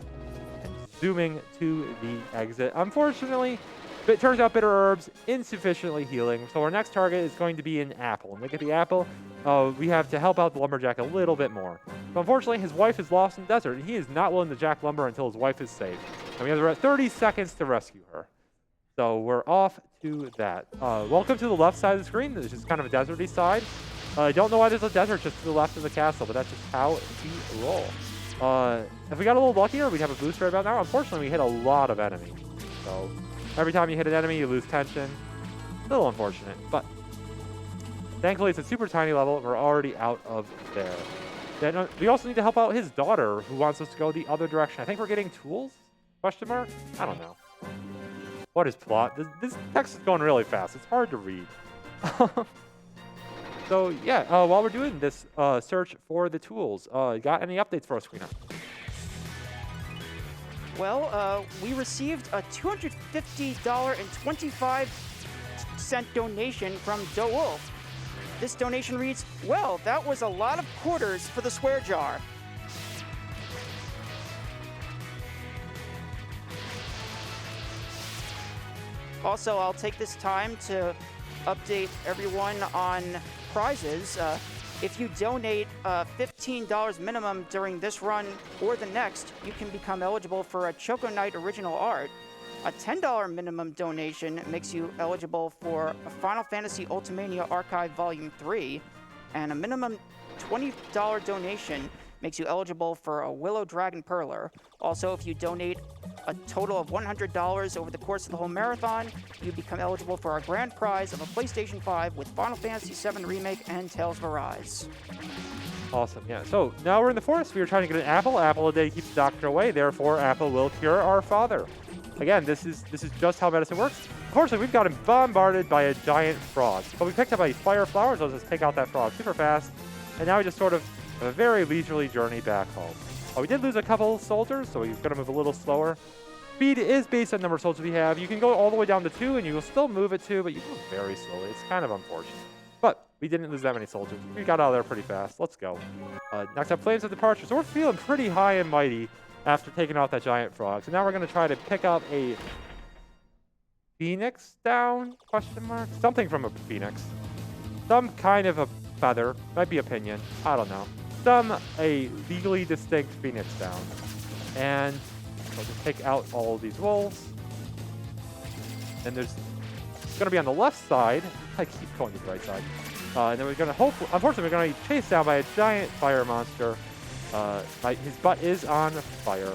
and zooming to the exit. Unfortunately, it turns out bitter herbs insufficiently healing. So our next target is going to be an apple. And to get the apple, we have to help out the lumberjack a little bit more. So unfortunately, his wife is lost in the desert, and he is not willing to jack lumber until his wife is safe. And we have 30 seconds to rescue her. So we're off to that. Welcome to the left side of the screen. This is kind of a deserty side. I don't know why there's a desert just to the left of the castle, but that's just how we roll. If we got a little luckier, we'd have a boost right about now. Unfortunately, we hit a lot of enemies. So Every time you hit an enemy, you lose tension. A little unfortunate, but thankfully it's a super tiny level. We're already out of there. Then we also need to help out his daughter, who wants us to go the other direction. I think we're getting tools? Question mark? I don't know. What is plot? This text is going really fast. It's hard to read. So yeah, while we're doing this search for the tools, got any updates for us, Queena? Well, we received a $250.25 donation from dowolf. This donation reads, "Well, that was a lot of quarters for the swear jar." Also, I'll take this time to update everyone on prizes. If you donate $15 minimum during this run or the next, you can become eligible for a Choco Knight original art. A $10 minimum donation makes you eligible for a Final Fantasy Ultimania Archive Volume 3, and a minimum $20 donation makes you eligible for a Willow Dragon Perler. Also, if you donate a total of $100 over the course of the whole marathon, you become eligible for our grand prize of a PlayStation 5 with Final Fantasy VII Remake and Tales of Arise. Awesome, yeah. So now we're in the forest. We are trying to get an apple. Apple a day keeps the doctor away. Therefore, apple will cure our father. Again, this is just how medicine works. Unfortunately, we've gotten bombarded by a giant frog. But we picked up a fire flower, so let's just take out that frog super fast. And now we just sort of have a very leisurely journey back home. We did lose a couple soldiers, so he's going to move a little slower. Speed is based on the number of soldiers we have. You can go all the way down to 2, and you will still move at 2, but you move very slowly. It's kind of unfortunate. But we didn't lose that many soldiers. We got out of there pretty fast. Let's go. Next up, Flames of Departure. So we're feeling pretty high and mighty after taking out that giant frog. So now we're going to try to pick up a phoenix down? Question mark? Something from a phoenix. Some kind of a feather. Might be a pinion. I don't know. A legally distinct phoenix down. And we'll just take out all of these wolves. And it's going to be on the left side. I keep going to the right side. And then we're going to unfortunately, we're going to be chased down by a giant fire monster. His butt is on fire.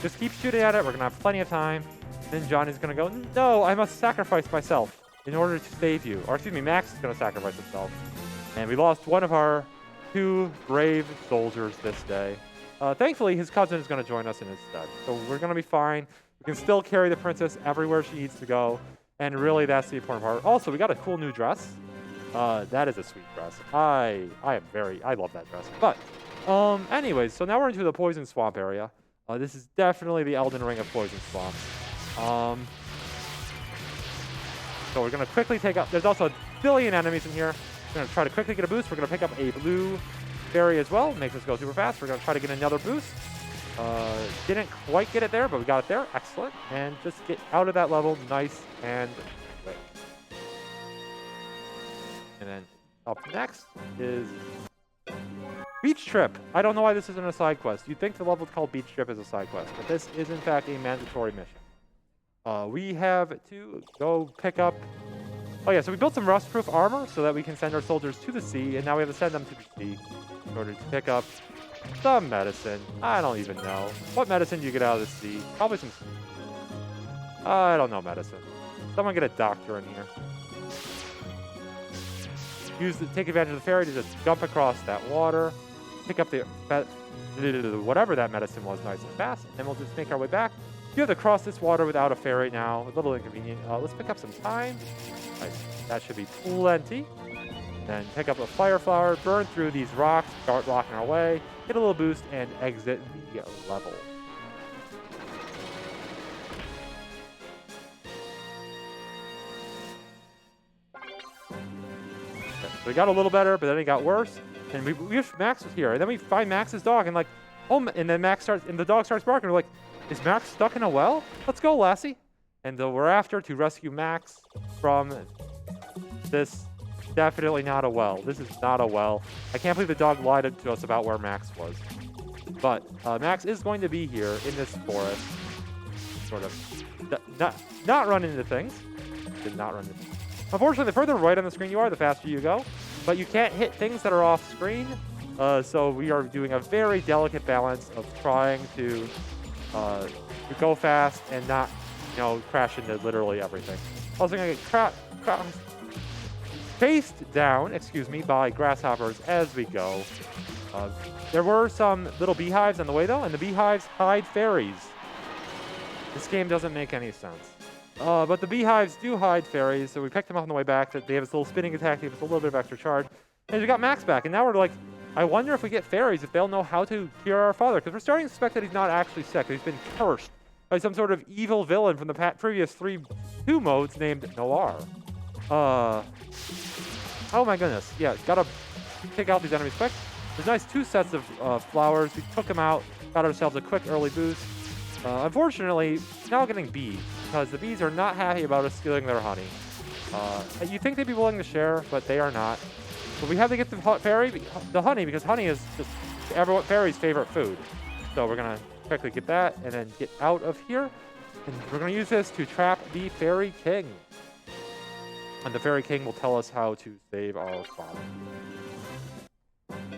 Just keep shooting at it. We're going to have plenty of time. Then John is going to go, "No, I must sacrifice myself in order to save you." Or excuse me, Max is going to sacrifice himself. And we lost one of our 2 brave soldiers this day. Thankfully, his cousin is going to join us in his stead. So we're going to be fine. We can still carry the princess everywhere she needs to go. And really, that's the important part. Also, we got a cool new dress. That is a sweet dress. I love that dress. But, anyways, so now we're into the Poison Swamp area. This is definitely the Elden Ring of Poison Swamps. So we're going to quickly take out... There's also a billion enemies in here. We're going to try to quickly get a boost. We're going to pick up a blue berry as well. Makes us go super fast. We're going to try to get another boost. Didn't quite get it there, but we got it there. Excellent. And just get out of that level nice and quick. And then up next is Beach Trip. I don't know why this isn't a side quest. You'd think the level called Beach Trip is a side quest, but this is in fact a mandatory mission. We have to go pick up... Oh yeah, so we built some rust-proof armor so that we can send our soldiers to the sea, and now we have to send them to the sea in order to pick up some medicine. I don't even know. What medicine do you get out of the sea? Probably some... I don't know medicine. Someone get a doctor in here. Take advantage of the ferry to just jump across that water, pick up the whatever that medicine was nice and fast, and then we'll just make our way back. You have to cross this water without a ferry now. A little inconvenient. Let's pick up some time. That should be plenty. Then pick up a fire flower, burn through these rocks, start blocking our way, get a little boost, and exit the level. Okay, so we got a little better, but then it got worse. And we wish Max was here. And then we find Max's dog, and and then the dog starts barking. We're like, "Is Max stuck in a well? Let's go, Lassie." And we're after to rescue Max from this. Definitely not a well. This is not a well. I can't believe the dog lied to us about where Max was. But Max is going to be here in this forest. Sort of not run into things. Did not run into things. Unfortunately, the further right on the screen you are, the faster you go. But you can't hit things that are off screen. So we are doing a very delicate balance of trying to go fast and not you know, crash into literally everything. Also gonna get chased down, excuse me, by grasshoppers as we go. There were some little beehives on the way though, and the beehives hide fairies. This game doesn't make any sense. But the beehives do hide fairies, so we picked them up on the way back. They have this little spinning attack, they give us a little bit of extra charge. And we got Max back, and now we're like, I wonder if we get fairies, if they'll know how to cure our father, because we're starting to suspect that he's not actually sick, he's been cursed by some sort of evil villain from the previous 2 modes named Noir. Oh my goodness. Yeah, gotta take out these enemies quick. There's nice 2 sets of flowers. We took them out, got ourselves a quick early boost. Unfortunately, now getting bees, because the bees are not happy about us stealing their honey. You think they'd be willing to share, but they are not. But we have to get the honey, because honey is just fairy's favorite food. So we're gonna quickly get that, and then get out of here. And we're gonna use this to trap the Fairy King. And the Fairy King will tell us how to save our father.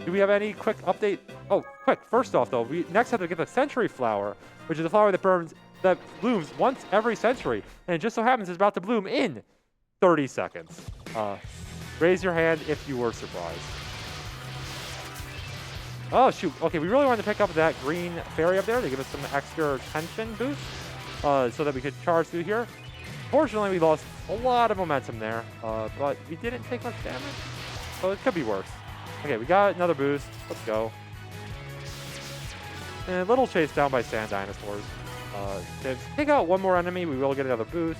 Do we have any quick update? Oh, quick. First off, though, we next have to get the Century Flower, which is a flower that blooms once every century. And it just so happens it's about to bloom in 30 seconds. Raise your hand if you were surprised. Oh, shoot. Okay, we really wanted to pick up that green fairy up there to give us some extra tension boost so that we could charge through here. Fortunately, we lost a lot of momentum there, but we didn't take much damage, so it could be worse. Okay, we got another boost. Let's go. And a little chase down by sand dinosaurs. To take out one more enemy, we will get another boost.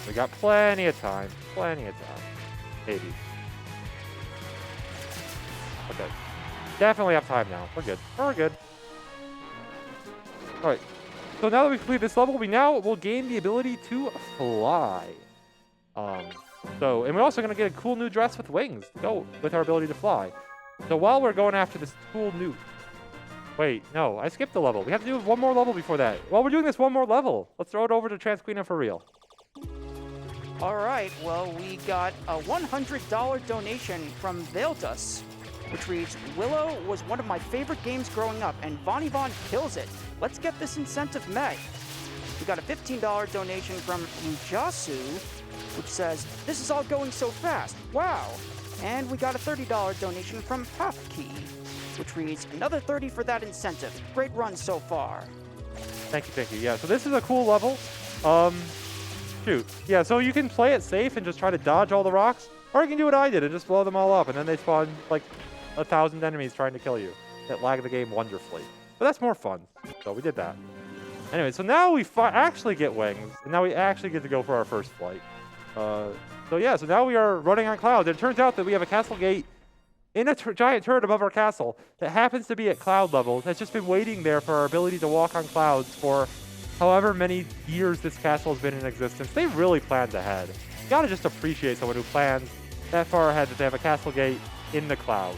We got plenty of time. Plenty of time. Maybe. Okay. Definitely have time now. We're good. We're good. Alright. So now that we've completed this level, we now will gain the ability to fly. And we're also going to get a cool new dress with wings to go with our ability to fly. So while we're going after this cool new... Wait, no, I skipped the level. We have to do one more level before that. While we're doing this one more level, let's throw it over to Transquina for real. All right, well, we got a $100 donation from Veldus, which reads, Willow was one of my favorite games growing up, and Von kills it. Let's get this incentive met. We got a $15 donation from Ujasu, which says, this is all going so fast. Wow. And we got a $30 donation from Hafkey, which reads, another 30 for that incentive. Great run so far. Thank you, thank you. Yeah, so this is a cool level. Shoot. Yeah, so you can play it safe and just try to dodge all the rocks, or you can do what I did and just blow them all up, and then they spawn like 1,000 enemies trying to kill you. That lag the game wonderfully. But that's more fun. So we did that. Anyway, so now we actually get wings, and now we actually get to go for our first flight. So now we are running on clouds. And it turns out that we have a castle gate in a giant turret above our castle that happens to be at cloud level. That's just been waiting there for our ability to walk on clouds for however many years this castle has been in existence. They really planned ahead. You gotta just appreciate someone who plans that far ahead that they have a castle gate in the clouds.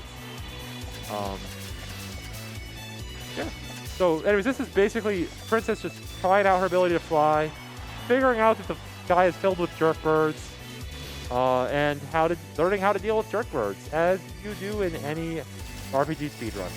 Yeah. So anyways, this is basically Princess just trying out her ability to fly, figuring out that the sky is filled with jerk birds, and learning how to deal with jerk birds, as you do in any RPG speedrun.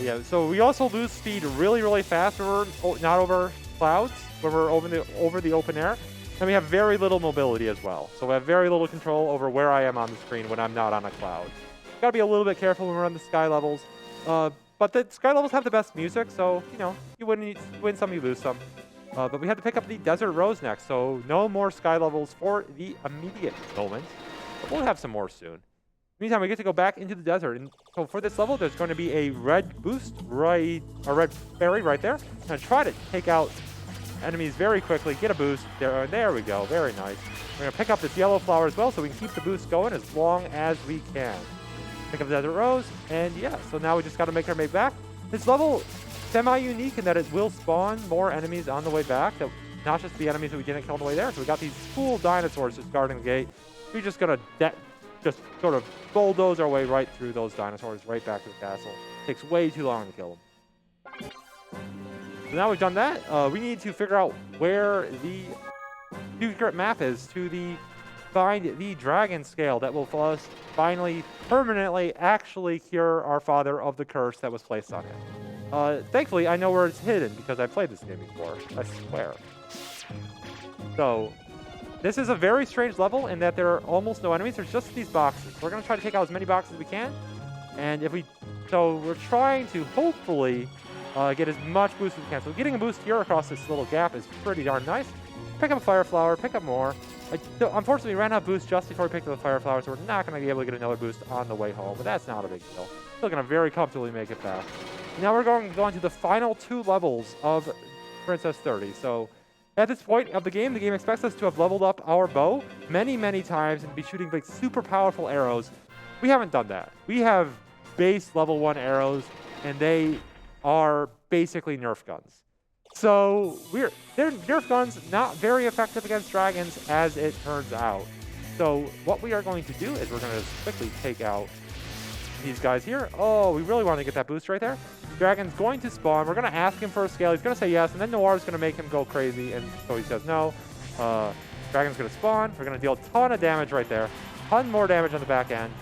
Yeah, so we also lose speed really, really fast when we're not over clouds, when we're over the open air. And we have very little mobility as well. So we have very little control over where I am on the screen when I'm not on a cloud. Gotta be a little bit careful when we're on the sky levels. But the sky levels have the best music, so, you know, you win some, you lose some. But we have to pick up the Desert Rose next, so no more sky levels for the immediate moment. But we'll have some more soon. Meantime, we get to go back into the desert, and so for this level, there's going to be a red boost a red fairy right there. I'm going to try to take out enemies very quickly, get a boost. There we go, very nice. We're going to pick up this yellow flower as well, so we can keep the boost going as long as we can. Pick up the Desert Rose, and yeah, so now we just got to make our way back. This level, semi-unique in that it will spawn more enemies on the way back, not just the enemies that we didn't kill on the way there. So we got these cool dinosaurs just guarding the gate. We're just going to just sort of bulldoze our way right through those dinosaurs, right back to the castle. Takes way too long to kill them. So now we've done that, we need to figure out where the secret map is to the find the dragon scale that will finally, permanently, actually cure our father of the curse that was placed on him. Thankfully, I know where it's hidden because I played this game before. I swear. So, this is a very strange level in that there are almost no enemies. There's just these boxes. We're going to try to take out as many boxes as we can. And so we're trying to hopefully get as much boost as we can. So getting a boost here across this little gap is pretty darn nice. Pick up a fire flower, pick up more. Unfortunately, we ran out of boost just before we picked up the fire flower, so we're not going to be able to get another boost on the way home. But that's not a big deal. Still going to very comfortably make it back. Now we're going to the final 2 levels of Princess 30. So at this point of the game expects us to have leveled up our bow many, many times and be shooting like super powerful arrows. We haven't done that. We have base level 1 arrows, and they are basically Nerf guns. So they're Nerf guns, not very effective against dragons, as it turns out. So what we are going to do is we're going to quickly take out these guys here. Oh, we really want to get that boost right there. Dragon's going to spawn. We're going to ask him for a scale. He's going to say yes, and then Noir's going to make him go crazy, and so he says no. Dragon's going to spawn. We're going to deal a ton of damage right there. A ton more damage on the back end.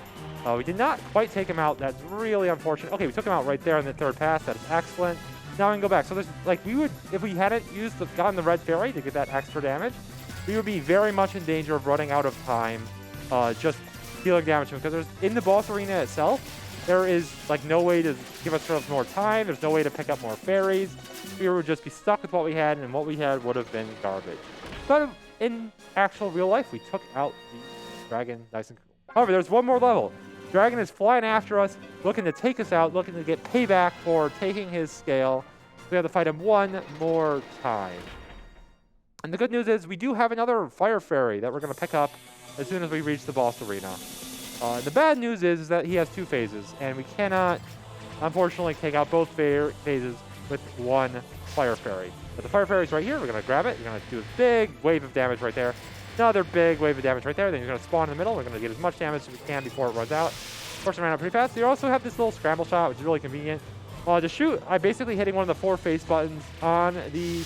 We did not quite take him out. That's really unfortunate. Okay, we took him out right there in the 3rd pass. That is excellent. Now we can go back. So there's if we hadn't gotten the red fairy to get that extra damage, we would be very much in danger of running out of time, just dealing damage to him. Because in the boss arena itself, there is no way to give ourselves more time. There's no way to pick up more fairies. We would just be stuck with what we had, and what we had would have been garbage. But in actual real life, we took out the dragon nice and cool. However, there's one more level. Dragon is flying after us, looking to take us out, looking to get payback for taking his scale. We have to fight him one more time. And the good news is we do have another fire fairy that we're going to pick up as soon as we reach the boss arena. The bad news is that he has 2 phases, and we cannot, unfortunately, take out both phases with one fire fairy. But the fire fairy's right here. We're going to grab it. We're going to do a big wave of damage right there. Another big wave of damage right there. Then you're going to spawn in the middle. We're going to get as much damage as we can before it runs out. Of course, it ran out pretty fast. You also have this little scramble shot, which is really convenient. To shoot, I'm basically hitting one of the 4 face buttons on the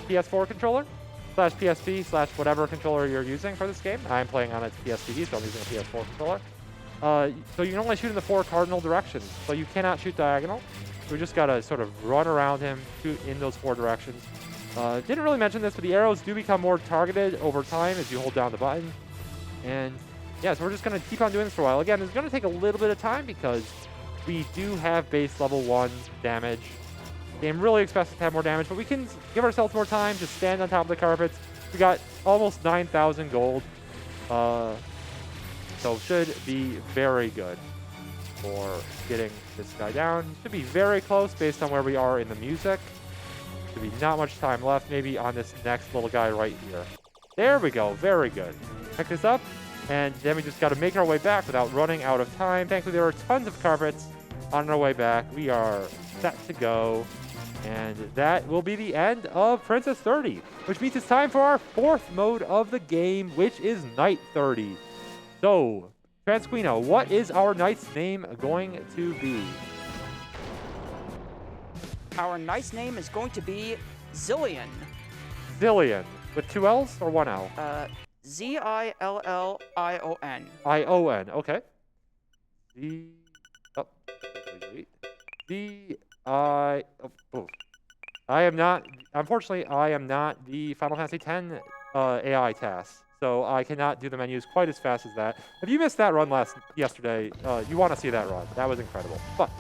PS4 controller, / PSP / whatever controller you're using for this game. I'm playing on its PSP, so I'm using a PS4 controller. So you can only shoot in the 4 cardinal directions. So you cannot shoot diagonal. We just got to sort of run around him, shoot in those 4 directions. Didn't really mention this, but the arrows do become more targeted over time as you hold down the button. And yeah, so we're just going to keep on doing this for a while. Again, it's going to take a little bit of time because we do have base level 1 damage. The game really expects us to have more damage, but we can give ourselves more time to stand on top of the carpets. We got almost 9,000 gold. So should be very good for getting this guy down. Should be very close based on where we are in the music. Should be not much time left, maybe on this next little guy right here. There we go, very good. Pick this up, and then we just got to make our way back without running out of time. Thankfully, there are tons of carpets on our way back. We are set to go, and that will be the end of Princess 30, which means it's time for our 4th mode of the game, which is Night 30. So, Transquino, what is our knight's name going to be? Our knight's name is going to be Zillion. Zillion. With 2 L's or 1 L? Zillion. I-O-N, okay. I am not, unfortunately, I am not the Final Fantasy X AI task, so I cannot do the menus quite as fast as that. If you missed that run yesterday, you want to see that run. That was incredible. But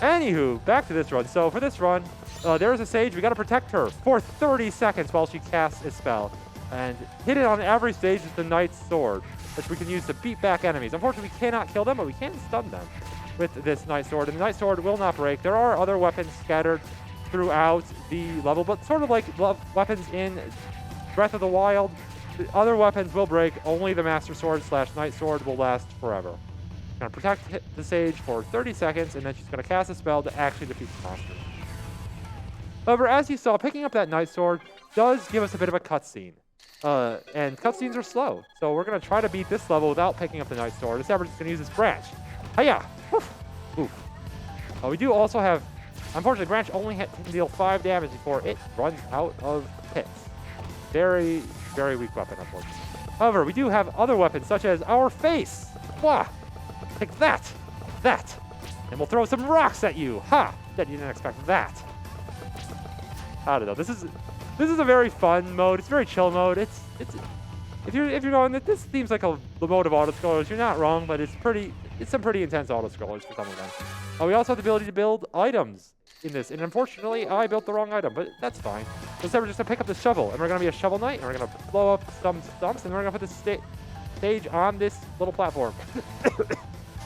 anywho, back to this run. So for this run, there's a sage. We got to protect her for 30 seconds while she casts a spell. And hit it on every stage with the Knight's Sword, which we can use to beat back enemies. Unfortunately, we cannot kill them, but we can stun them with this Knight's Sword. And the Knight's Sword will not break. There are other weapons scattered throughout the level, but sort of like weapons in Breath of the Wild. The other weapons will break. Only the Master Sword / Knight Sword will last forever. Going to protect the sage for 30 seconds, and then she's going to cast a spell to actually defeat the monster. However, as you saw, picking up that Knight Sword does give us a bit of a cutscene. And cutscenes are slow, so we're going to try to beat this level without picking up the Knight Sword. Instead, we're just going to use this branch. Hiya! Woof! Oof. We do also have, unfortunately, branch only can deal 5 damage before it runs out of pits. Very, very weak weapon, unfortunately. However, we do have other weapons, such as our face. Wah! Take that! That! And we'll throw some rocks at you! Ha! Bet you didn't expect that. I don't know. This is a very fun mode. It's a very chill mode. It's if you're going that this seems like a mode of auto scrollers, you're not wrong, but it's some pretty intense auto scrollers for some of them. We also have the ability to build items in this, and unfortunately, I built the wrong item, but that's fine. Instead, we're just gonna pick up the shovel, and we're gonna be a shovel knight, and we're gonna blow up some stumps, and we're gonna put the stage on this little platform.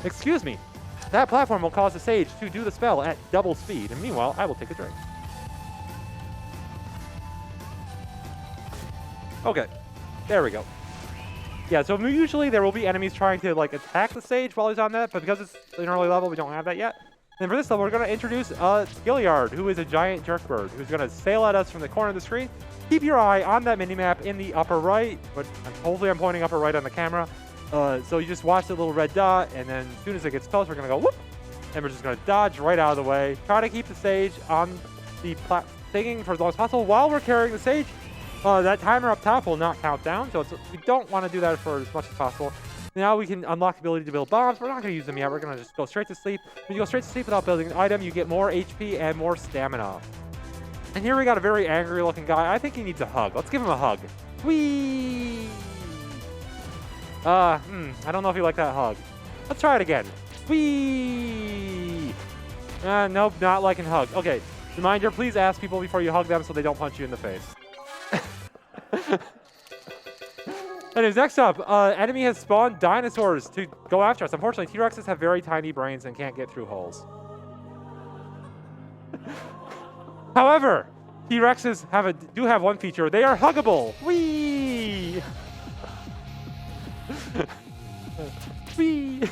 Excuse me. That platform will cause the sage to do the spell at double speed, and meanwhile, I will take a drink. Okay, there we go. Yeah, so usually there will be enemies trying to like attack the sage while he's on that, but because it's an early level, we don't have that yet. And for this level, we're going to introduce Gilliard, who is a giant jerkbird, who's going to sail at us from the corner of the screen. Keep your eye on that minimap in the upper right, but hopefully I'm pointing upper right on the camera. So you just watch the little red dot, and then as soon as it gets close, we're going to go whoop, and we're just going to dodge right out of the way. Try to keep the sage on the thinking for as long as possible while we're carrying the sage. That timer up top will not count down, so we don't want to do that for as much as possible. Now we can unlock the ability to build bombs. We're not going to use them yet. We're going to just go straight to sleep. When you go straight to sleep without building an item, you get more HP and more stamina. And here we got a very angry-looking guy. I think he needs a hug. Let's give him a hug. Whee! I don't know if you like that hug. Let's try it again. Whee! Nope, not liking hugs. Okay, reminder, please ask people before you hug them so they don't punch you in the face. Anyways, next up, enemy has spawned dinosaurs to go after us. Unfortunately, T-Rexes have very tiny brains and can't get through holes. However, T-Rexes do have one feature. They are huggable. Whee! Whee!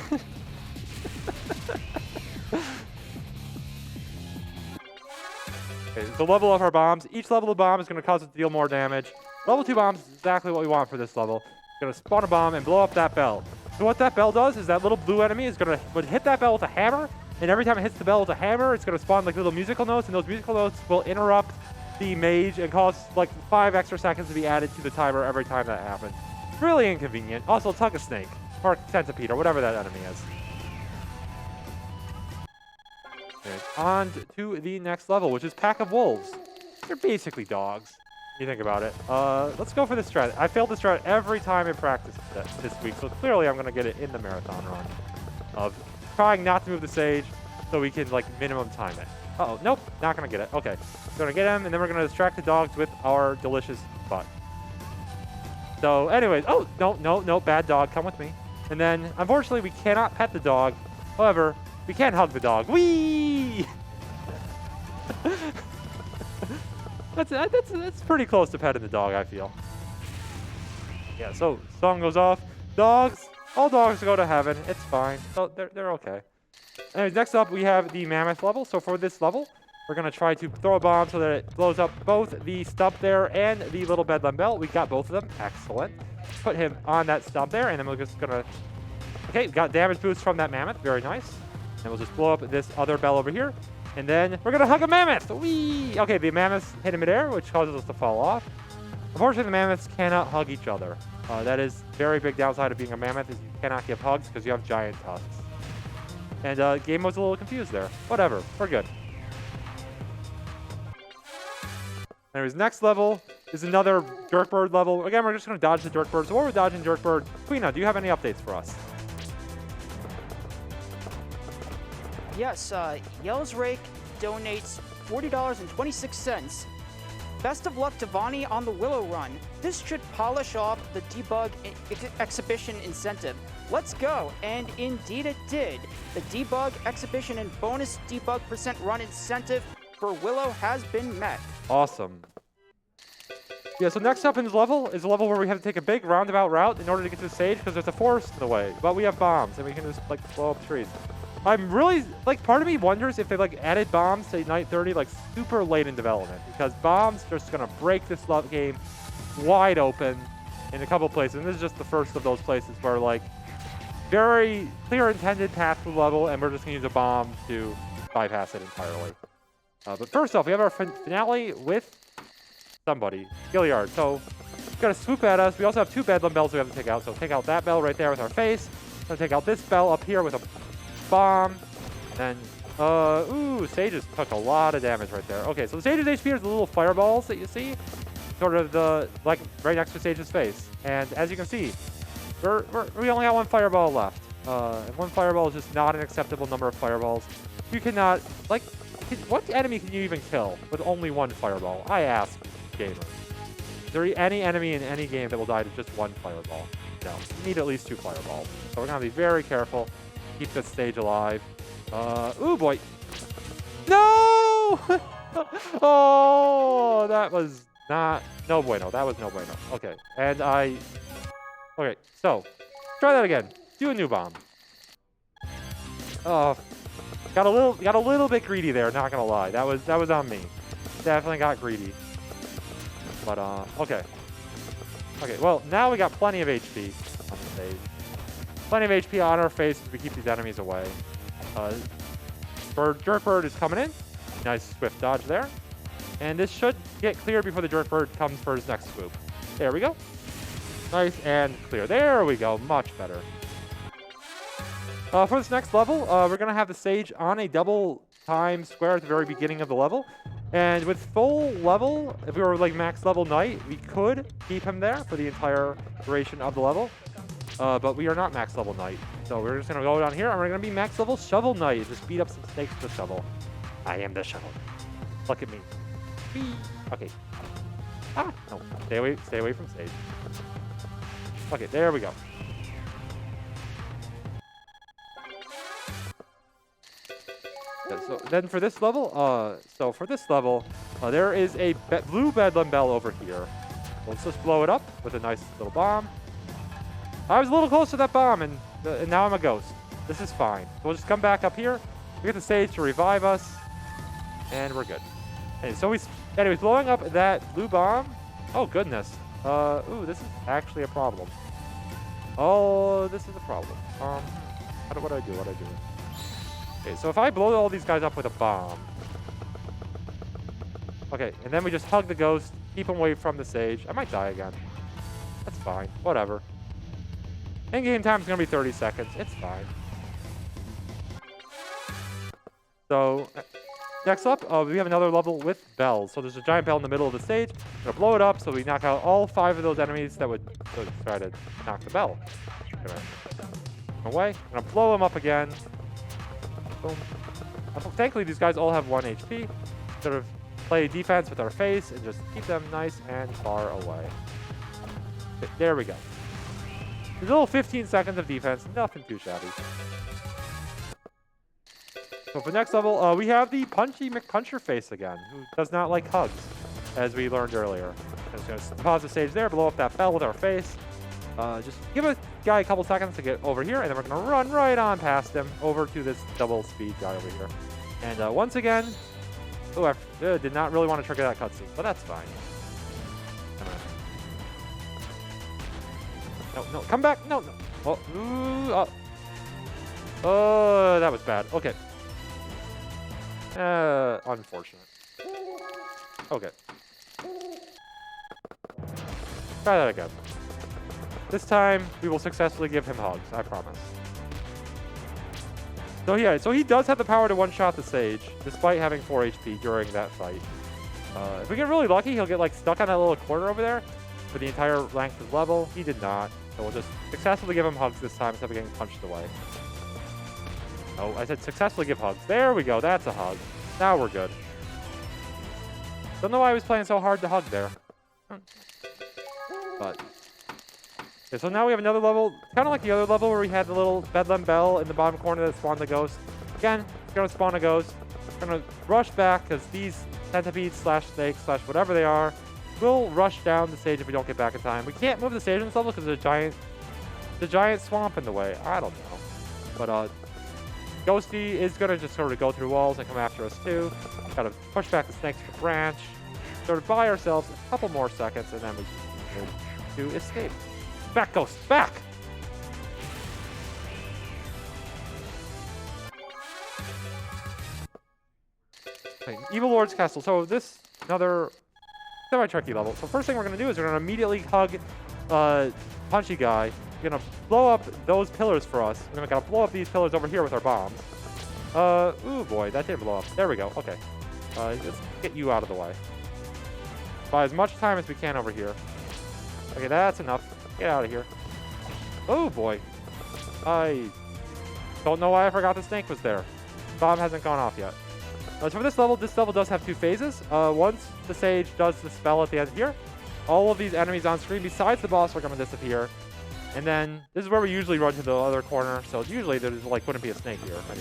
Okay, so level up our bombs. Each level of bomb is going to cause us to deal more damage. Level 2 bombs is exactly what we want for this level. It's going to spawn a bomb and blow up that bell. So what that bell does is that little blue enemy is going to hit that bell with a hammer, and every time it hits the bell with a hammer, it's going to spawn like little musical notes, and those musical notes will interrupt the mage and cause like 5 extra seconds to be added to the timer every time that happens. Really inconvenient. Also, it's like a snake, or centipede, or whatever that enemy is. Okay, on to the next level, which is Pack of Wolves. They're basically dogs. You think about it. Let's go for the strat. I failed the strat every time in practice this week, so clearly I'm going to get it in the marathon run of trying not to move the sage so we can, like, minimum time it. Uh-oh, nope, not going to get it. Okay, we're going to get him, and then we're going to distract the dogs with our delicious butt. So, anyways, oh, no, bad dog, come with me. And then, unfortunately, we cannot pet the dog. However, we can hug the dog. Whee! That's pretty close to petting the dog, I feel. Yeah, so song goes off. Dogs, all dogs go to heaven. It's fine. So they're okay. Anyways, next up we have the Mammoth Level. So for this level, we're gonna try to throw a bomb so that it blows up both the stump there and the little bedlam bell. We got both of them. Excellent. Put him on that stump there, and then we're just gonna. Okay, got damage boost from that mammoth. Very nice. And we'll just blow up this other bell over here. And then we're going to hug a mammoth. Whee! Okay, the mammoths hit in midair, which causes us to fall off. Unfortunately, the mammoths cannot hug each other. That is very big downside of being a mammoth, is you cannot give hugs because you have giant tusks. And game was a little confused there. Whatever, we're good. Anyways, next level is another Dirtbird level. Again, we're just going to dodge the Dirtbird. So while we're dodging Dirtbird, Quina, do you have any updates for us? Yes, Yell's Rake donates $40.26. Best of luck to Vani on the Willow Run. This should polish off the debug exhibition incentive. Let's go. And indeed it did. The debug exhibition and bonus debug % run incentive for Willow has been met. Awesome. Yeah, so next up in this level is a level where we have to take a big roundabout route in order to get to the stage because there's a forest in the way. But we have bombs and we can just like blow up trees. I'm really, like, part of me wonders if they, like, added bombs to Night 30, like, super late in development. Because bombs are just going to break this game wide open in a couple places. And this is just the first of those places where, like, very clear intended path to the level, and we're just going to use a bomb to bypass it entirely. But first off, we have our finale with somebody, Gilliard. So, Got to swoop at us. We also have 2 Bedlam bells we have to take out. So take out that bell right there with our face. Gonna take out this bell up here with a bomb. And then, ooh, Sage just took a lot of damage right there. Okay, so the Sage's HP is the little fireballs that you see, sort of like right next to Sage's face. And as you can see, we only got 1 fireball left. And 1 fireball is just not an acceptable number of fireballs. You cannot, like, what enemy can you even kill with only 1 fireball? I ask, gamers. Is there any enemy in any game that will die to just 1 fireball? No, you need at least 2 fireballs. So we're gonna be very careful. Keep this stage alive. Ooh boy. No! Oh, that was not, no bueno. That was no bueno. Okay, and okay, so, try that again. Do a new bomb. Oh, got a little bit greedy there, not gonna lie. That was on me. Definitely got greedy. But, okay. Okay, well, now we got plenty of HP on the stage. Plenty of HP on our face as we keep these enemies away. Jerkbird is coming in. Nice swift dodge there. And this should get clear before the Jerkbird comes for his next swoop. There we go. Nice and clear. There we go. Much better. For this next level, we're going to have the Sage on a double time square at the very beginning of the level. And with full level, if we were like max level Knight, we could keep him there for the entire duration of the level. But we are not max level Knight. So we're just going to go down here and we're going to be max level Shovel Knight and just beat up some snakes with the shovel. I am the shovel. Look at me. Whee. Okay. Ah, no. Stay away from Sage. Okay, there we go. Yeah, so then for this level, there is a blue Bedlam Bell over here. Let's just blow it up with a nice little bomb. I was a little close to that bomb, and now I'm a ghost. This is fine. So we'll just come back up here. We get the Sage to revive us, and we're good. And so anyways, blowing up that blue bomb. Oh goodness. Ooh, this is actually a problem. Oh, this is a problem. What do I do? Okay, so if I blow all these guys up with a bomb. Okay, and then we just hug the ghost, keep him away from the Sage. I might die again. That's fine. Whatever. In-game time is going to be 30 seconds. It's fine. So, next up, we have another level with bells. So there's a giant bell in the middle of the stage. We're going to blow it up so we knock out all 5 of those enemies that would try to knock the bell. Away. I'm going to blow them up again. Boom. Thankfully, these guys all have 1 HP. Sort of play defense with our face and just keep them nice and far away. Okay, there we go. There's a little 15 seconds of defense. Nothing too shabby. So for the next level, we have the Punchy McPuncherface again, who does not like hugs, as we learned earlier. I'm just going to pause the stage there, blow up that bell with our face. Just give a guy a couple seconds to get over here, and then we're going to run right on past him over to this double speed guy over here. And once again, oh, I did not really want to trigger that cutscene, but that's fine. No, come back. No. Oh, ooh, oh, that was bad. Okay. Unfortunate. Okay. Try that again. This time, we will successfully give him hugs, I promise. So yeah, so he does have the power to one-shot the Sage, despite having 4 HP during that fight. If we get really lucky, he'll get like stuck on that little corner over there for the entire length of the level. He did not. So we'll just successfully give him hugs this time instead of getting punched away. Oh, I said successfully give hugs. There we go. That's a hug. Now we're good. Don't know why I was playing so hard to hug there. But okay, so now we have another level, kind of like the other level where we had the little Bedlam Bell in the bottom corner that spawned the ghost. Again, it's going to spawn a ghost. We're going to rush back because these centipedes slash snakes slash whatever they are will rush down the stage if we don't get back in time. We can't move the stage in this level because there's a giant swamp in the way. I don't know. But Ghosty is going to just sort of go through walls and come after us too. Gotta push back the snakes to the branch. Sort of buy ourselves a couple more seconds and then we can to escape. Back, Ghost, back! Okay, Evil Lord's Castle. So this, another semi-tricky level. So first thing we're going to do is we're going to immediately hug Punchy Guy. We're going to blow up those pillars for us. We're going to blow up these pillars over here with our bombs. Ooh boy, that didn't blow up. There we go. Okay. Let's get you out of the way. Buy as much time as we can over here. Okay, that's enough. Get out of here. Oh boy. I don't know why I forgot the snake was there. Bomb hasn't gone off yet. So for this level does have 2 phases. Once the Sage does the spell at the end here, all of these enemies on screen besides the boss are going to disappear. And then this is where we usually run to the other corner. So usually there's like wouldn't be a snake here. But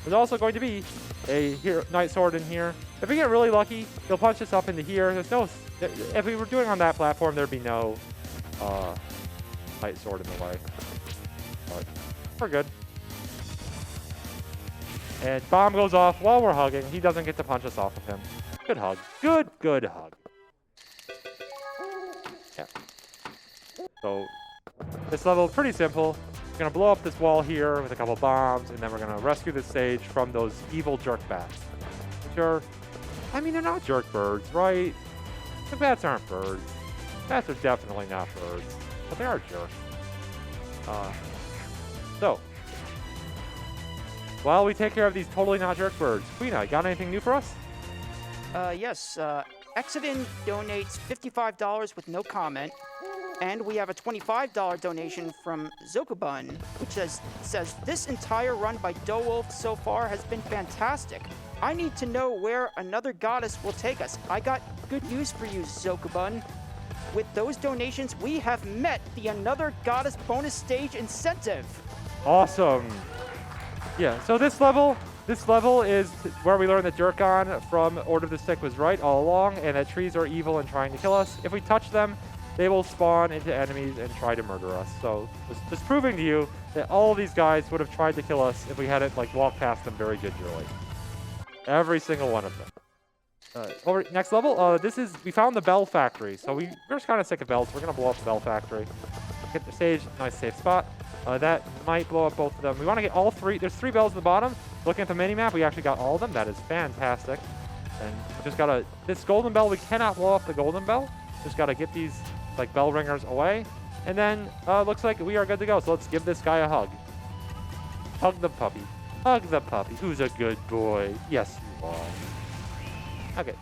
there's also going to be a Knight Sword in here. If we get really lucky, he'll punch us up into here. There's no. If we were doing on that platform, there'd be no Knight Sword in the way. But we're good. And bomb goes off while we're hugging. He doesn't get to punch us off of him. Good hug. Good hug. Yeah. So this level is pretty simple. We're going to blow up this wall here with a couple bombs, and then we're going to rescue the Sage from those evil jerk bats. Which are, I mean, they're not jerk birds, right? The bats aren't birds. Bats are definitely not birds, but they are jerks. So, while we take care of these totally not jerk birds, Queena, got anything new for us? Yes. Exodin donates $55 with no comment. And we have a $25 donation from Zokubun, which says, this entire run by dowolf so far has been fantastic. I need to know where another goddess will take us. I got good news for you, Zokubun. With those donations, we have met the Another Goddess bonus stage incentive. Awesome. Yeah, so this level is where we learn that Jerkon from Order of the Stick was right all along, and that trees are evil and trying to kill us. If we touch them, they will spawn into enemies and try to murder us. So just proving to you that all of these guys would have tried to kill us if we hadn't like walked past them very gingerly. Every single one of them. Over next level, we found the Bell Factory. So we're just kind of sick of bells. We're gonna blow up the Bell Factory. Get the Sage, nice safe spot. That might blow up both of them. We want to get all 3. There's 3 bells at the bottom. Looking at the mini map, we actually got all of them. That is fantastic. And just gotta this golden bell. We cannot blow up the golden bell. Just gotta get these like bell ringers away, and then looks like we are good to go. So let's give this guy a hug. Hug the puppy. Hug the puppy. Who's a good boy? Yes, you are. Okay.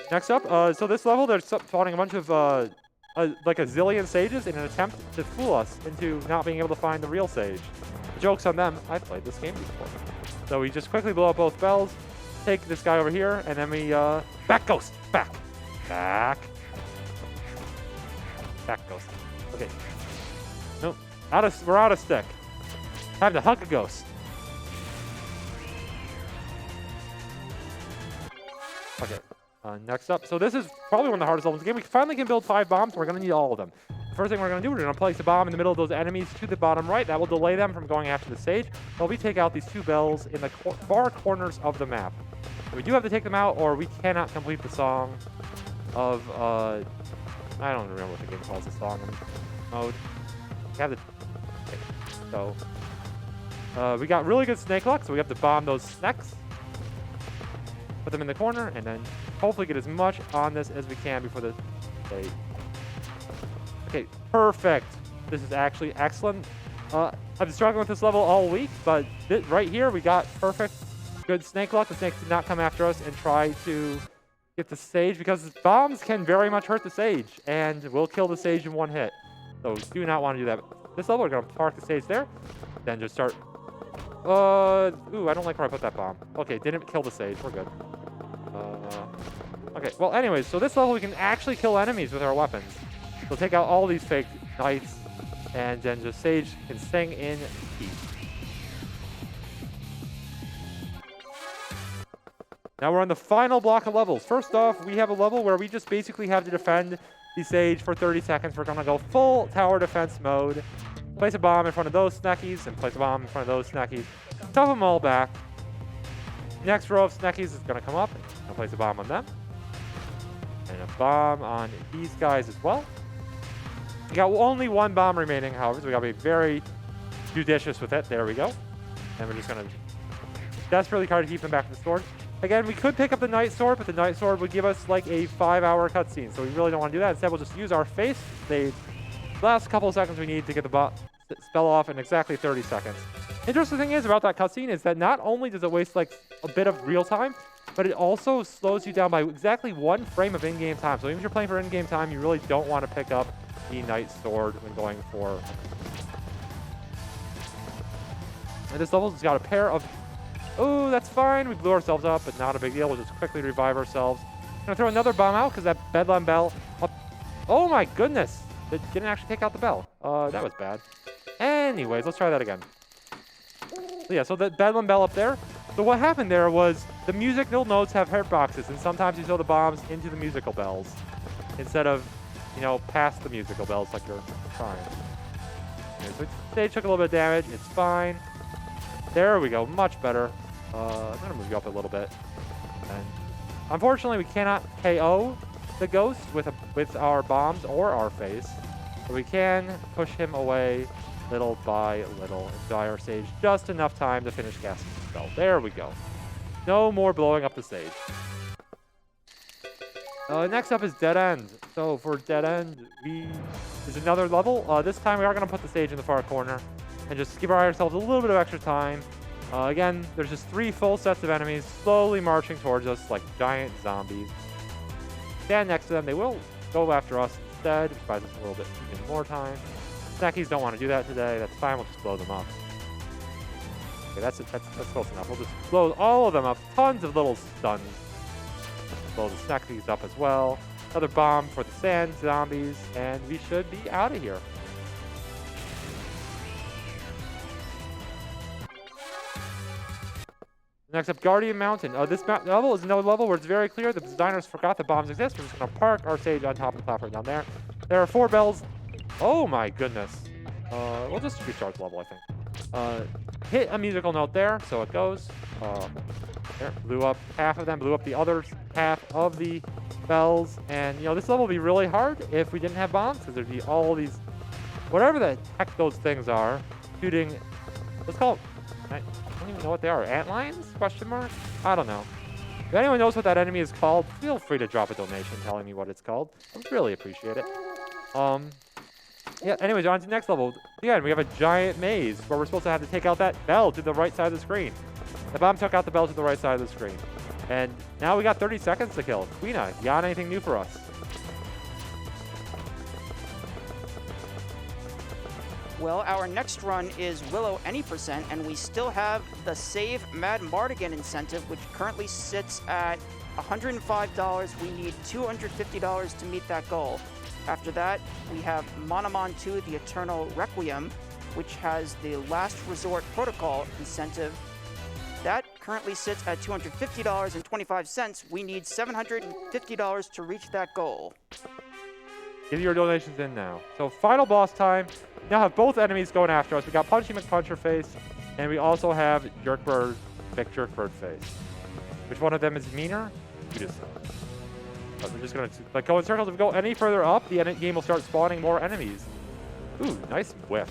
Next up, so this level, they're spawning a bunch of like a zillion sages in an attempt to fool us into not being able to find the real sage. The joke's on them. I've played this game before. So we just quickly blow up both bells. Take this guy over here, and then we, back ghost, back, ghost. Okay. Nope, we're out of stick. Time to hug a ghost. Okay, next up. So this is probably one of the hardest levels in the game. We finally can build 5 bombs. We're gonna need all of them. The first thing we're gonna do, we're gonna place a bomb in the middle of those enemies to the bottom right. That will delay them from going after the Sage. While we take out these 2 bells in the far corners of the map. We do have to take them out, or we cannot complete the song of, I don't remember what the game calls the song mode. We have to, okay. So, we got really good snake luck, so we have to bomb those snakes. Put them in the corner, and then hopefully get as much on this as we can before the Sage. Okay, perfect. This is actually excellent. I've been struggling with this level all week, but right here we got perfect. Good snake luck. The snake did not come after us and try to get the Sage, because bombs can very much hurt the Sage, and will kill the Sage in one hit. So do not want to do that. This level, we're going to park the Sage there, then just start... ooh, I don't like where I put that bomb. Okay, didn't kill the Sage. We're good. Okay, well, anyways, so this level we can actually kill enemies with our weapons. So take out all these fake knights, and then just Sage can sing in peace. Now we're on the final block of levels. First off, we have a level where we just basically have to defend the Sage for 30 seconds. We're going to go full tower defense mode. Place a bomb in front of those snackies, and place a bomb in front of those snackies. Stuff them all back. Next row of snackies is going to come up. I'll place a bomb on them. And a bomb on these guys as well. We got only 1 bomb remaining, however, so we got to be very judicious with it. There we go. And we're just going to desperately try to keep them back to the sword. Again, we could pick up the Night Sword, but the Night Sword would give us like a 5-hour cutscene, so we really don't want to do that. Instead, we'll just use our face stage. Last couple of seconds we need to get the spell off in exactly 30 seconds. Interesting thing is about that cutscene is that not only does it waste like a bit of real time, but it also slows you down by exactly 1 frame of in-game time. So even if you're playing for in-game time, you really don't want to pick up the Night Sword when going for. And this level's got a pair of. Oh, that's fine. We blew ourselves up, but not a big deal. We'll just quickly revive ourselves. I'm gonna throw another bomb out because that Bedlam Bell. Oh my goodness! It didn't actually take out the bell. That was bad. Anyways, let's try that again. So yeah, so the Bedlam Bell up there. So what happened there was the musical notes have hurt boxes, and sometimes you throw the bombs into the musical bells instead of, you know, past the musical bells like you're trying. Okay, so stage took a little bit of damage. It's fine. There we go. Much better. I'm gonna move you up a little bit. And unfortunately, we cannot KO the ghost with our bombs or our face, but we can push him away little by little and buy our stage just enough time to finish casting the spell. There we go. No more blowing up the stage. Next up is Dead End. So for Dead End, there's another level. This time we are going to put the stage in the far corner and just give ourselves a little bit of extra time. Again, there's just 3 full sets of enemies slowly marching towards us like giant zombies. Stand next to them. They will go after us instead, which buys us a little bit even more time. Snackies don't want to do that today. That's fine. We'll just blow them up. Okay, that's close enough. We'll just blow all of them up. Tons of little stuns. Blow the Snackies up as well. Another bomb for the sand zombies, and we should be out of here. Next up, Guardian Mountain. This level is another level where it's very clear that the designers forgot that bombs exist. We're just going to park our stage on top of the platform down there. There are 4 bells. Oh my goodness. We'll just restart the level, I think. Hit a musical note there, so it goes. There, blew up half of them, blew up the other half of the bells. And, you know, this level would be really hard if we didn't have bombs, because there'd be all these, whatever the heck those things are, shooting, let's call it, I don't even know what they are. Antlions? Question mark? I don't know. If anyone knows what that enemy is called, feel free to drop a donation telling me what it's called. I would really appreciate it. Yeah, anyways, on to the next level. Again, we have a giant maze where we're supposed to have to take out that bell to the right side of the screen. The bomb took out the bell to the right side of the screen. And now we got 30 seconds to kill. Queena, you got anything new for us? Well, our next run is Willow Any Percent, and we still have the Save Mad Mardigan incentive, which currently sits at $105. We need $250 to meet that goal. After that, we have Monomon 2, the Eternal Requiem, which has the Last Resort Protocol incentive. That currently sits at $250.25. We need $750 to reach that goal. Get your donations in now. So final boss time. Now have both enemies going after us. We got Punchy McPuncherface, and we also have Jerkbird McJerkbirdface. Which one of them is meaner? You decide. But we're just gonna like go in circles. If we go any further up, the game will start spawning more enemies. Ooh, nice whiff.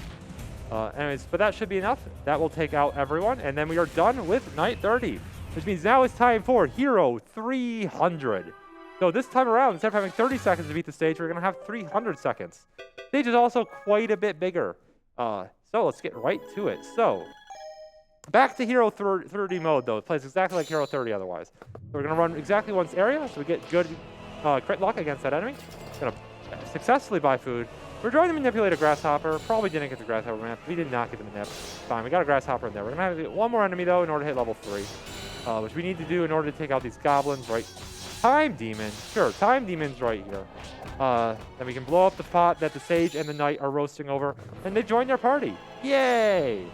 Anyways, but that should be enough. That will take out everyone, and then we are done with Night 30, which means now it's time for Hero 300. So this time around, instead of having 30 seconds to beat the stage, we're gonna have 300 seconds. Stage is also quite a bit bigger. So let's get right to it. So back to Hero 30 mode, though. It plays exactly like Hero 30 otherwise. So we're gonna run exactly one area, so we get good crit luck against that enemy. Gonna successfully buy food. We're trying to manipulate a grasshopper. Probably didn't get the grasshopper map. We did not get the manip. Fine, we got a grasshopper in there. We're gonna have to get one more enemy though in order to hit level 3, which we need to do in order to take out these goblins. Right, Time Demon. Sure, Time Demon's right here. Then we can blow up the pot that the sage and the knight are roasting over, and they join their party. Yay!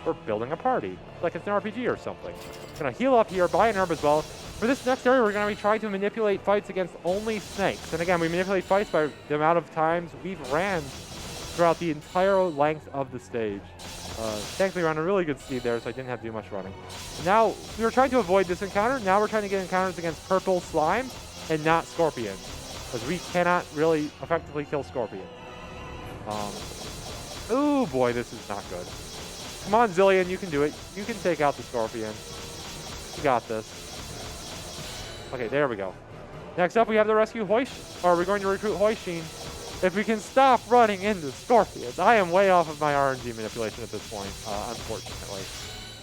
We're building a party, like it's an RPG or something. Gonna heal up here, buy an herb as well. For this next area, we're going to be trying to manipulate fights against only snakes. And again, we manipulate fights by the amount of times we've ran throughout the entire length of the stage. Thankfully, we're on a really good speed there, so I didn't have to do much running. Now, we were trying to avoid this encounter. Now we're trying to get encounters against purple slime and not scorpions, because we cannot really effectively kill scorpion. Oh boy, this is not good. Come on, Zillion, you can do it. You can take out the scorpion. We got this. Okay, there we go. Next up, we have the rescue Hoishin. Or we're going to recruit Hoishin. If we can stop running into Scorpions. I am way off of my RNG manipulation at this point, unfortunately.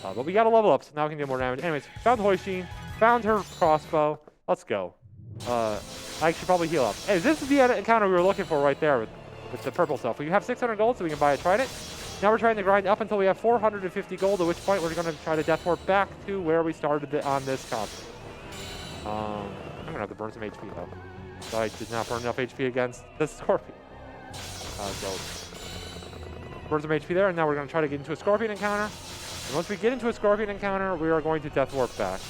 But we got to level up, so now we can do more damage. Anyways, found Hoishin, found her crossbow. Let's go. I should probably heal up. Hey, this is the encounter we were looking for right there with the purple stuff. We have 600 gold, so we can buy a trident. Now we're trying to grind up until we have 450 gold, at which point we're going to try to death warp back to where we started on this continent. I'm going to have to burn some HP, though. So I did not burn enough HP against the Scorpion. So burn some HP there, and now we're going to try to get into a Scorpion encounter. And once we get into a Scorpion encounter, we are going to death warp back.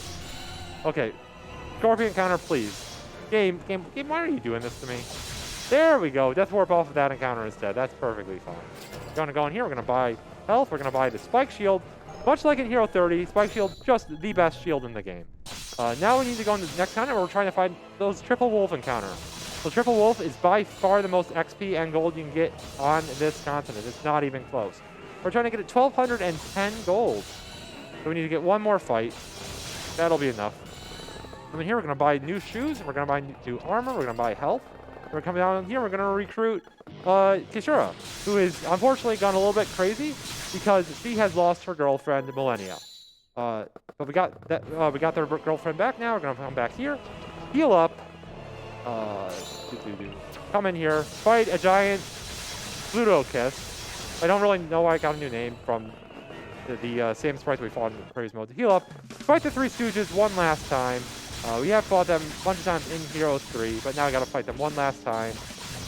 Okay, Scorpion encounter, please. Game, why are you doing this to me? There we go. Death warp off of that encounter instead. That's perfectly fine. We're going to go in here. We're going to buy health. We're going to buy the Spike Shield. Much like in Hero 30, Spike Shield, just the best shield in the game. Now we need to go into the next continent where we're trying to find those Triple Wolf encounter. So Triple Wolf is by far the most XP and gold you can get on this continent. It's not even close. We're trying to get 1,210 gold. So we need to get one more fight. That'll be enough. Coming here, we're going to buy new shoes. We're going to buy new armor. We're going to buy health. We're coming down here. We're going to recruit Kishura, who is unfortunately gone a little bit crazy because she has lost her girlfriend, Millennia. But we got that. We got their girlfriend back now. We're going to come back here, heal up. Come in here, fight a giant Pluto Kiss. I don't really know why I got a new name from the same sprites we fought in Praise mode. To heal up, fight the Three Stooges one last time. We have fought them a bunch of times in Hero 3, but now we got to fight them one last time.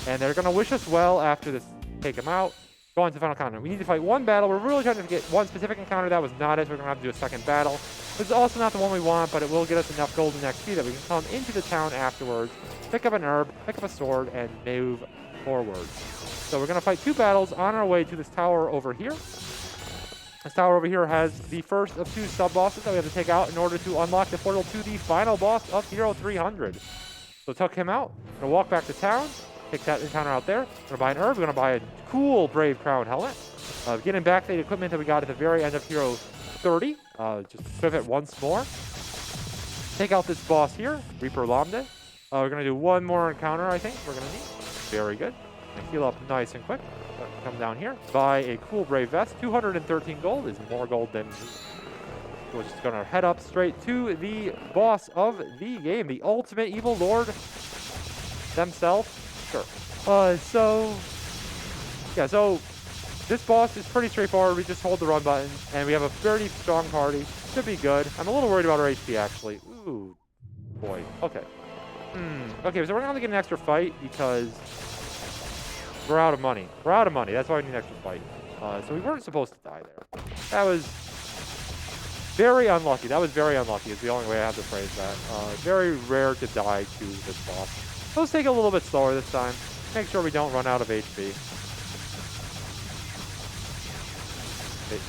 And they're going to wish us well after this. Take them out. Go on to the final continent. We need to fight one battle. We're really trying to get one specific encounter. That was not it. So we're going to have to do a second battle. This is also not the one we want, but it will get us enough golden XP that we can come into the town afterwards, pick up an herb, pick up a sword, and move forward. So we're going to fight two battles on our way to this tower over here. This tower over here has the first of two sub-bosses that we have to take out in order to unlock the portal to the final boss of Hero 300. So took him out. We're going to walk back to town, take that encounter out there. We're going to buy an herb. We're going to buy a cool Brave Crown helmet. Getting back the equipment that we got at the very end of Hero 30. Just equip it once more. Take out this boss here, Reaper Lamde. We're going to do one more encounter, I think, we're going to need. Very good. And heal up nice and quick. Come down here, buy a cool Brave Vest. 213 gold is more gold than... We're just going to head up straight to the boss of the game, the ultimate evil lord themselves. Sure. So this boss is pretty straightforward. We just hold the run button, and we have a very strong party. Should be good. I'm a little worried about our HP, actually. Ooh, boy. Okay. Okay, so we're going to get an extra fight because we're out of money. We're out of money. That's why we need an extra fight. So we weren't supposed to die there. That was very unlucky. That was very unlucky is the only way I have to phrase that. Very rare to die to this boss. So let's take it a little bit slower this time. Make sure we don't run out of HP. Okay.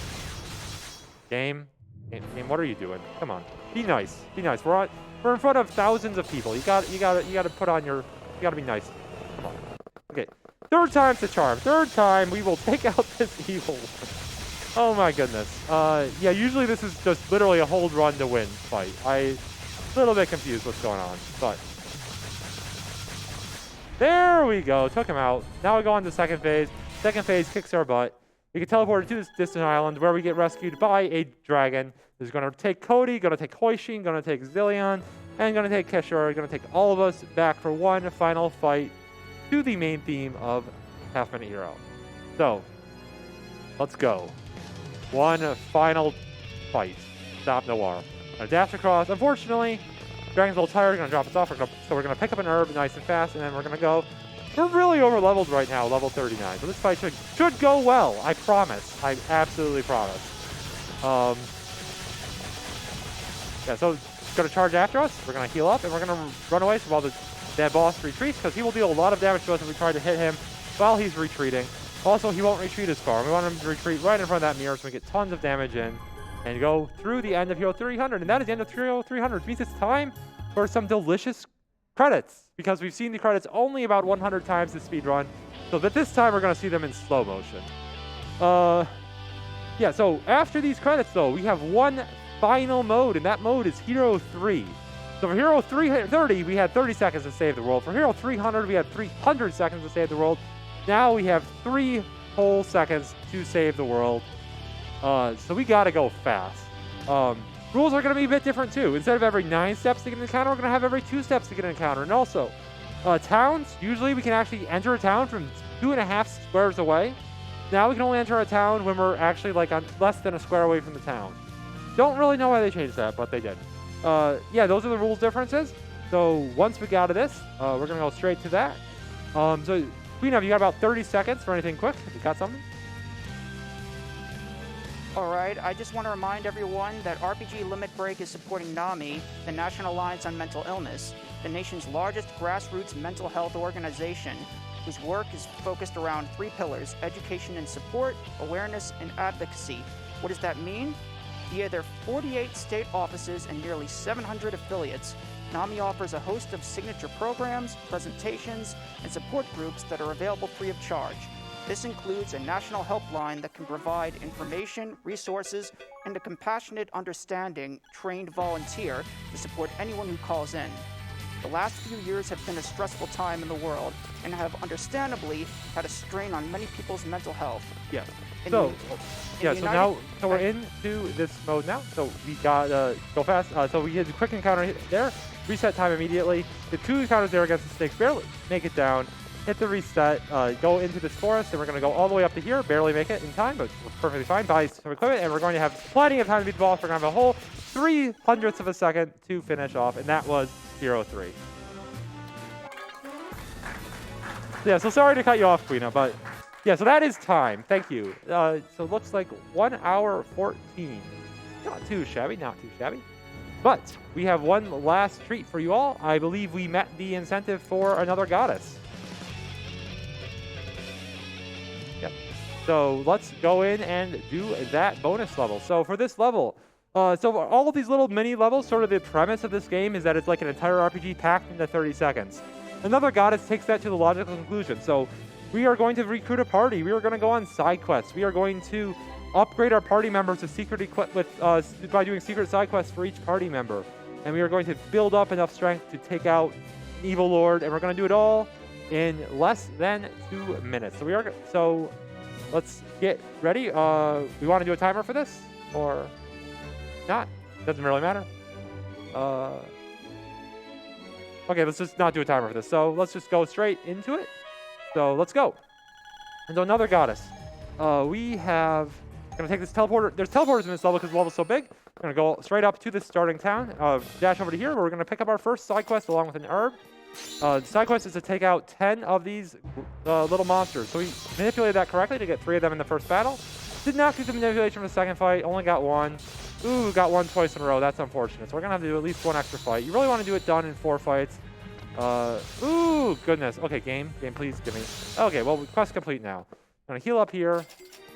Game, what are you doing? Come on, be nice. Be nice. We're in front of thousands of people. You got to put on your. You got to be nice. Come on. Okay. Third time's the charm. Third time, we will take out this evil. Oh my goodness. Yeah, usually this is just literally a hold run to win fight. I'm a little bit confused what's going on, but there we go. Took him out. Now we go on to second phase. Second phase kicks our butt. We get teleported to this distant island where we get rescued by a dragon. Who's going to take Cody, going to take Hoishin, going to take Zillion, and going to take Keshur. Going to take all of us back for one final fight to the main theme of Half Minute Hero. So, let's go. One final fight. Stop Noir. Gonna dash across. Unfortunately, Dragon's a little tired. Gonna drop us off. So we're gonna pick up an herb nice and fast, and then we're gonna go. We're really over leveled right now, level 39. So this fight should go well. I promise. I absolutely promise. Yeah. So it's gonna charge after us. We're gonna heal up, and we're gonna run away so while that boss retreats, because he will deal a lot of damage to us if we try to hit him while he's retreating. Also, he won't retreat as far. We want him to retreat right in front of that mirror so we get tons of damage in and go through the end of Hero 300. And that is the end of Hero 300, which means it's time for some delicious credits, because we've seen the credits only about 100 times this speed run. So that this time we're going to see them in slow motion. Yeah, so after these credits, though, we have one final mode, and that mode is Hero 3. So for Hero 330, we had 30 seconds to save the world. For Hero 300, we had 300 seconds to save the world. Now we have 3 whole seconds to save the world. So we gotta go fast. Rules are gonna be a bit different too. Instead of every 9 steps to get an encounter, we're gonna have every 2 steps to get an encounter. And also, towns, usually we can actually enter a town from 2.5 squares away. Now we can only enter a town when we're actually like on less than a square away from the town. Don't really know why they changed that, but they did. Yeah, those are the rules differences. So once we got to this, we're gonna go straight to that. So Queen, you got about 30 seconds for anything quick. You got something? All right, I just want to remind everyone that RPG Limit Break is supporting NAMI, the National Alliance on Mental Illness, the nation's largest grassroots mental health organization, whose work is focused around 3 pillars: education and support, awareness, and advocacy. What does that mean? Via their 48 state offices and nearly 700 affiliates, NAMI offers a host of signature programs, presentations, and support groups that are available free of charge. This includes a national helpline that can provide information, resources, and a compassionate, understanding, trained volunteer to support anyone who calls in. The last few years have been a stressful time in the world and have understandably had a strain on many people's mental health. Yeah. So we're into this mode now. So we got go fast. So we did a quick encounter there. Reset time immediately. The 2 encounters there against the snakes, barely make it down. Hit the reset, go into this forest, and we're going to go all the way up to here. Barely make it in time, but we're perfectly fine. Buy some equipment, and we're going to have plenty of time to beat the boss. We're going to have a whole 0.03 of a second to finish off, and that was Hero 3. Yeah, so sorry to cut you off, Quina, but yeah, so that is time. Thank you. So it looks like 1 hour 14. Not too shabby, not too shabby. But we have one last treat for you all. I believe we met the incentive for another goddess. Yep. So let's go in and do that bonus level. So for this level, so all of these little mini levels, sort of the premise of this game is that it's like an entire RPG packed into 30 seconds. Another goddess takes that to the logical conclusion. So we are going to recruit a party. We are going to go on side quests. We are going to upgrade our party members to secret equip with by doing secret side quests for each party member. And we are going to build up enough strength to take out an evil lord, and we're going to do it all in less than 2 minutes. So let's get ready. We want to do a timer for this or not? Doesn't really matter. Okay, let's just not do a timer for this. So let's just go straight into it. So let's go. And so another goddess. We have going to take this teleporter. There's teleporters in this level because the level's so big. We're going to go straight up to this starting town. Dash over to here where we're going to pick up our first side quest along with an herb. The side quest is to take out 10 of these little monsters. So we manipulated that correctly to get 3 of them in the first battle. Did not get the manipulation for the second fight. Only got 1. Ooh, got 1 twice in a row. That's unfortunate. So we're going to have to do at least 1 extra fight. You really want to do it done in 4 fights. Ooh, goodness. Okay, game, please give me. Okay, well, quest complete now. I'm going to heal up here.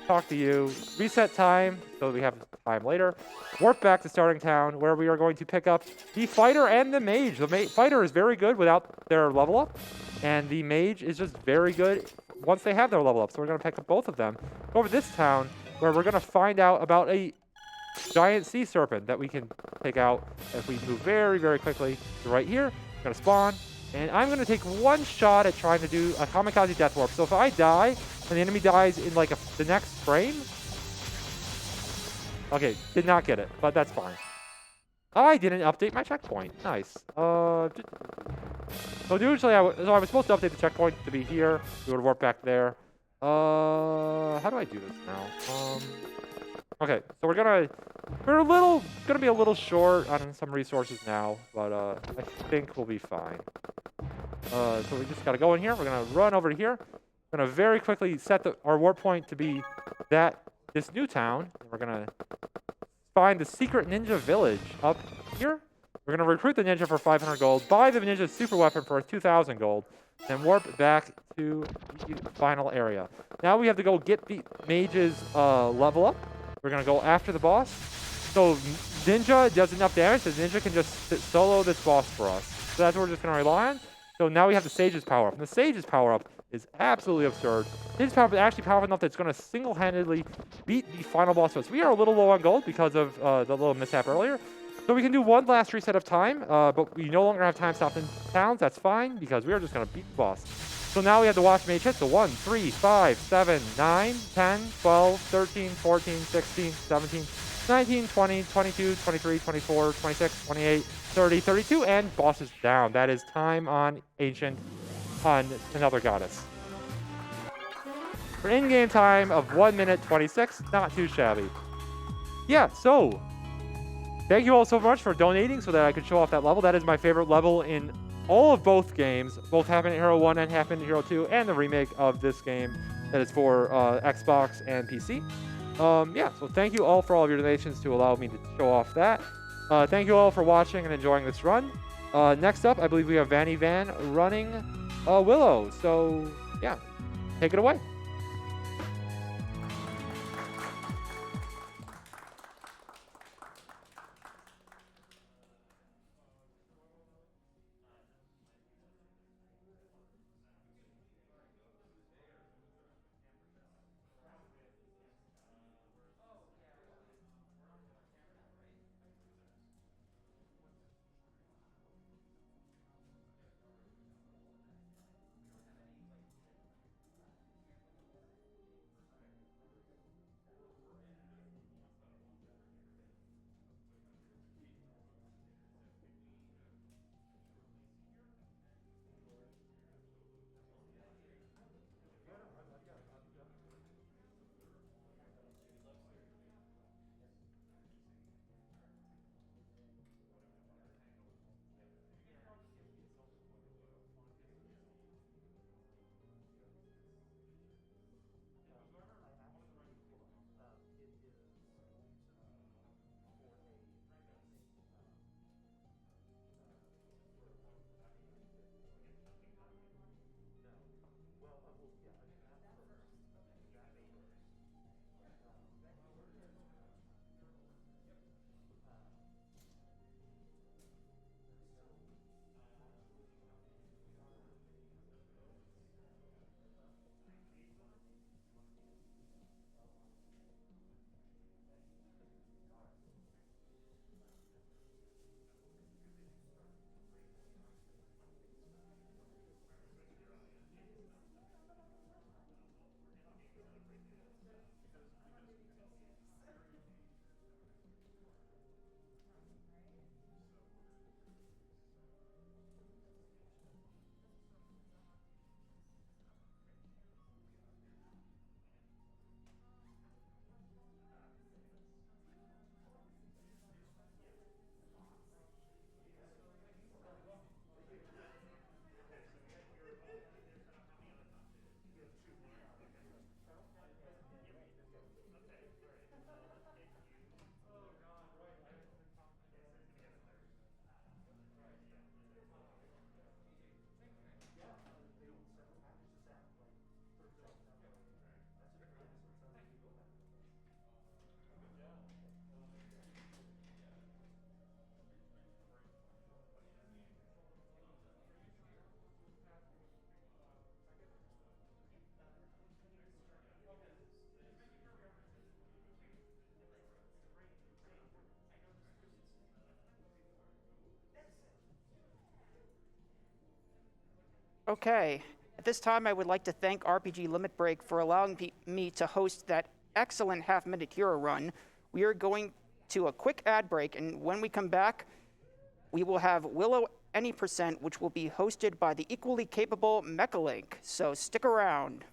Talk to you. Reset time, so we have time later. Warp back to starting town, where we are going to pick up the fighter and the mage. The fighter is very good without their level up, and the mage is just very good once they have their level up. So we're going to pick up both of them. Go over to this town, where we're going to find out about a giant sea serpent that we can take out if we move very, very quickly to right here. We're going to spawn, and I'm going to take 1 shot at trying to do a kamikaze death warp. So if I die, and the enemy dies in like the next frame. Okay, did not get it, but that's fine. I didn't update my checkpoint. Nice. So usually I was supposed to update the checkpoint to be here. We would warp back there. How do I do this now? Okay, so we're gonna be a little short on some resources now, but I think we'll be fine. So we just gotta go in here. We're gonna run over to here. We're going to very quickly set our warp point to be this new town. We're going to find the secret ninja village up here. We're going to recruit the ninja for 500 gold, buy the ninja super weapon for 2,000 gold, and warp back to the final area. Now we have to go get the mage's level up. We're going to go after the boss. So ninja does enough damage that ninja can just solo this boss for us. So that's what we're just going to rely on. So now we have the sage's power up. And the sage's power up is absolutely absurd. His power is actually powerful enough that it's going to single-handedly beat the final boss fight. So we are a little low on gold because of the little mishap earlier. So we can do one last reset of time, but we no longer have time stopped in towns. That's fine because we are just going to beat the boss. So now we have to watch mage hit. So 1, 3, 5, 7, 9, 10, 12, 13, 14, 16, 17, 19, 20, 22, 23, 24, 26, 28, 30, 32, and boss is down. That is time on Ancient on another goddess. For in-game time of 1 minute 26, not too shabby. Yeah, so thank you all so much for donating so that I could show off that level. That is my favorite level in all of both games, both Half Minute Hero 1 and Half Minute Hero 2, and the remake of this game that is for Xbox and PC. Yeah, so thank you all for all of your donations to allow me to show off that. Thank you all for watching and enjoying this run. Next up, I believe we have Vanny Van running Willow. So, yeah, take it away. Okay, at this time I would like to thank RPG Limit Break for allowing me to host that excellent half-minute hero run. We are going to a quick ad break, and when we come back, we will have Willow Any Percent, which will be hosted by the equally capable Mechalink, so stick around.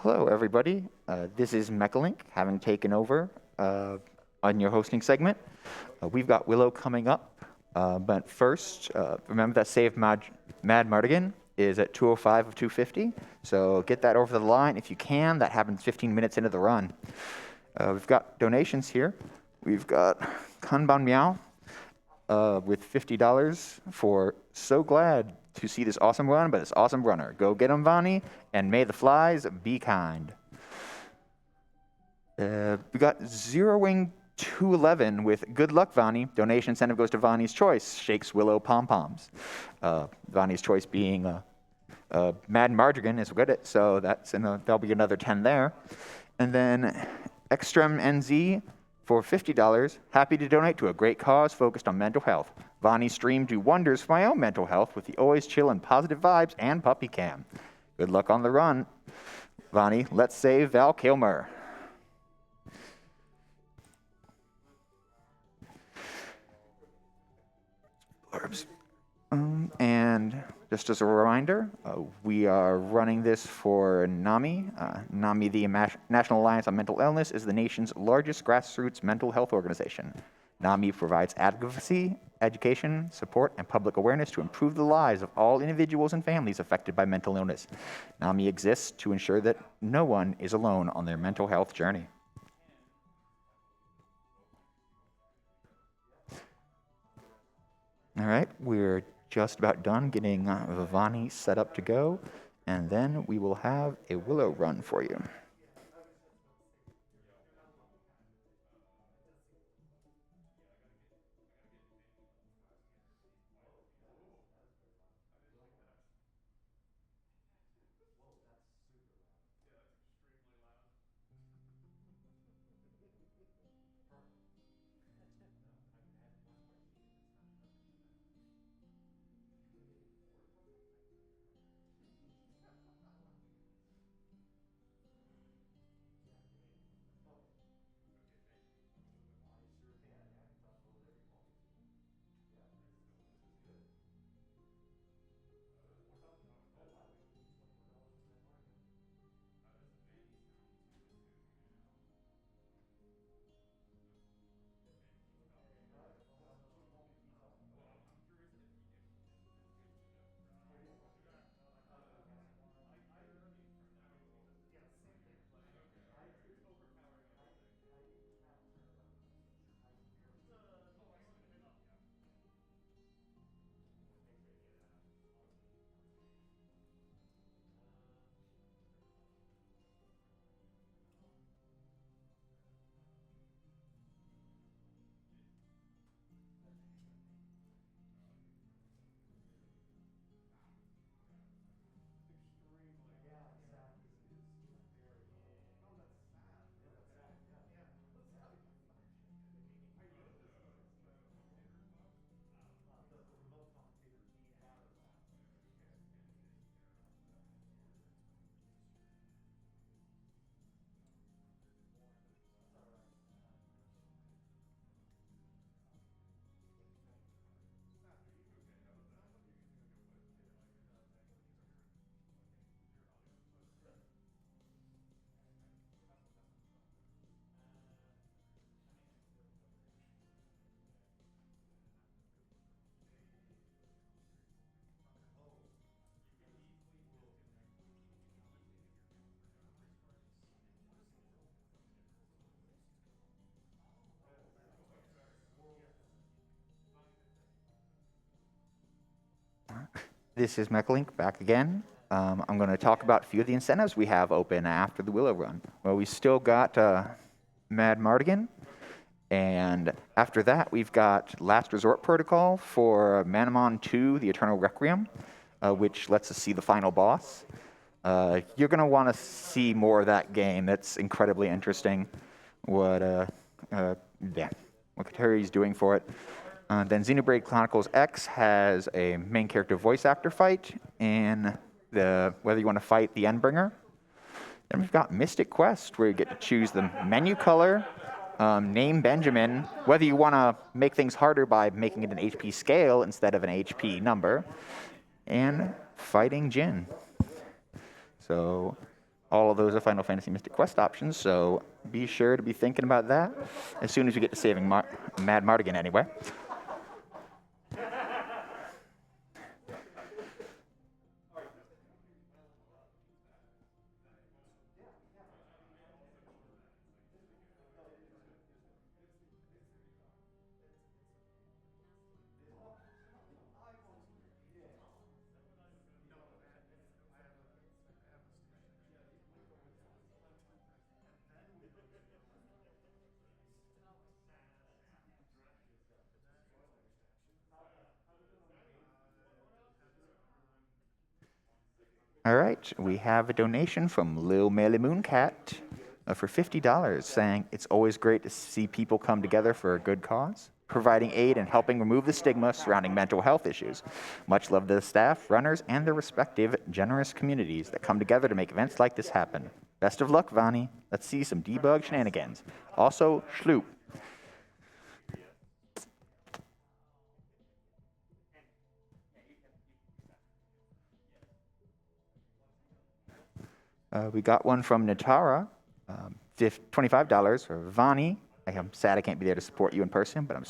Hello, everybody. This is Mechalink, having taken over on your hosting segment. We've got Willow coming up, but first, remember that save Mad Mardigan is at 205 of 250, so get that over the line if you can. That happens 15 minutes into the run. We've got donations here. We've got Kanban Meow with $50 for so glad to see this awesome run, but this awesome runner. Go get him, Vani, and may the flies be kind. We got Zero Wing 211 with good luck, Vani. Donation incentive goes to Vani's Choice. Shakes Willow pom-poms. Vani's Choice being Mad Mardigan is good, so there'll be another 10 there. And then Extrem NZ for $50, happy to donate to a great cause focused on mental health. Vani's stream do wonders for my own mental health with the always chill and positive vibes and puppy cam. Good luck on the run. Vani, let's save Val Kilmer. And just as a reminder, we are running this for NAMI. NAMI, the National Alliance on Mental Illness, is the nation's largest grassroots mental health organization. NAMI provides advocacy, education, support, and public awareness to improve the lives of all individuals and families affected by mental illness. NAMI exists to ensure that no one is alone on their mental health journey. All right, we're just about done getting Vivani set up to go, and then we will have a Willow run for you. This is Mechalink back again. I'm going to talk about a few of the incentives we have open after the Willow run. Well, we still got Mad Mardigan, and after that we've got Last Resort Protocol for Manamon 2, the Eternal Requiem, which lets us see the final boss. You're going to want to see more of that game. That's incredibly interesting what Katari's doing for it. Then Xenoblade Chronicles X has a main character voice actor fight, and whether you want to fight the Endbringer. Then we've got Mystic Quest, where you get to choose the menu color, name Benjamin, whether you want to make things harder by making it an HP scale instead of an HP number, and fighting Jin. So All of those are Final Fantasy Mystic Quest options, so be sure to be thinking about that as soon as we get to saving Mad Mardigan anyway. All right, we have a donation from Lil Melly Mooncat for $50 saying, "It's always great to see people come together for a good cause, providing aid and helping remove the stigma surrounding mental health issues. Much love to the staff, runners, and their respective generous communities that come together to make events like this happen. Best of luck, Vani. Let's see some debug shenanigans. Also, Schloop." We got one from Natara, $25 for Vani. I'm sad I can't be there to support you in person, but I'm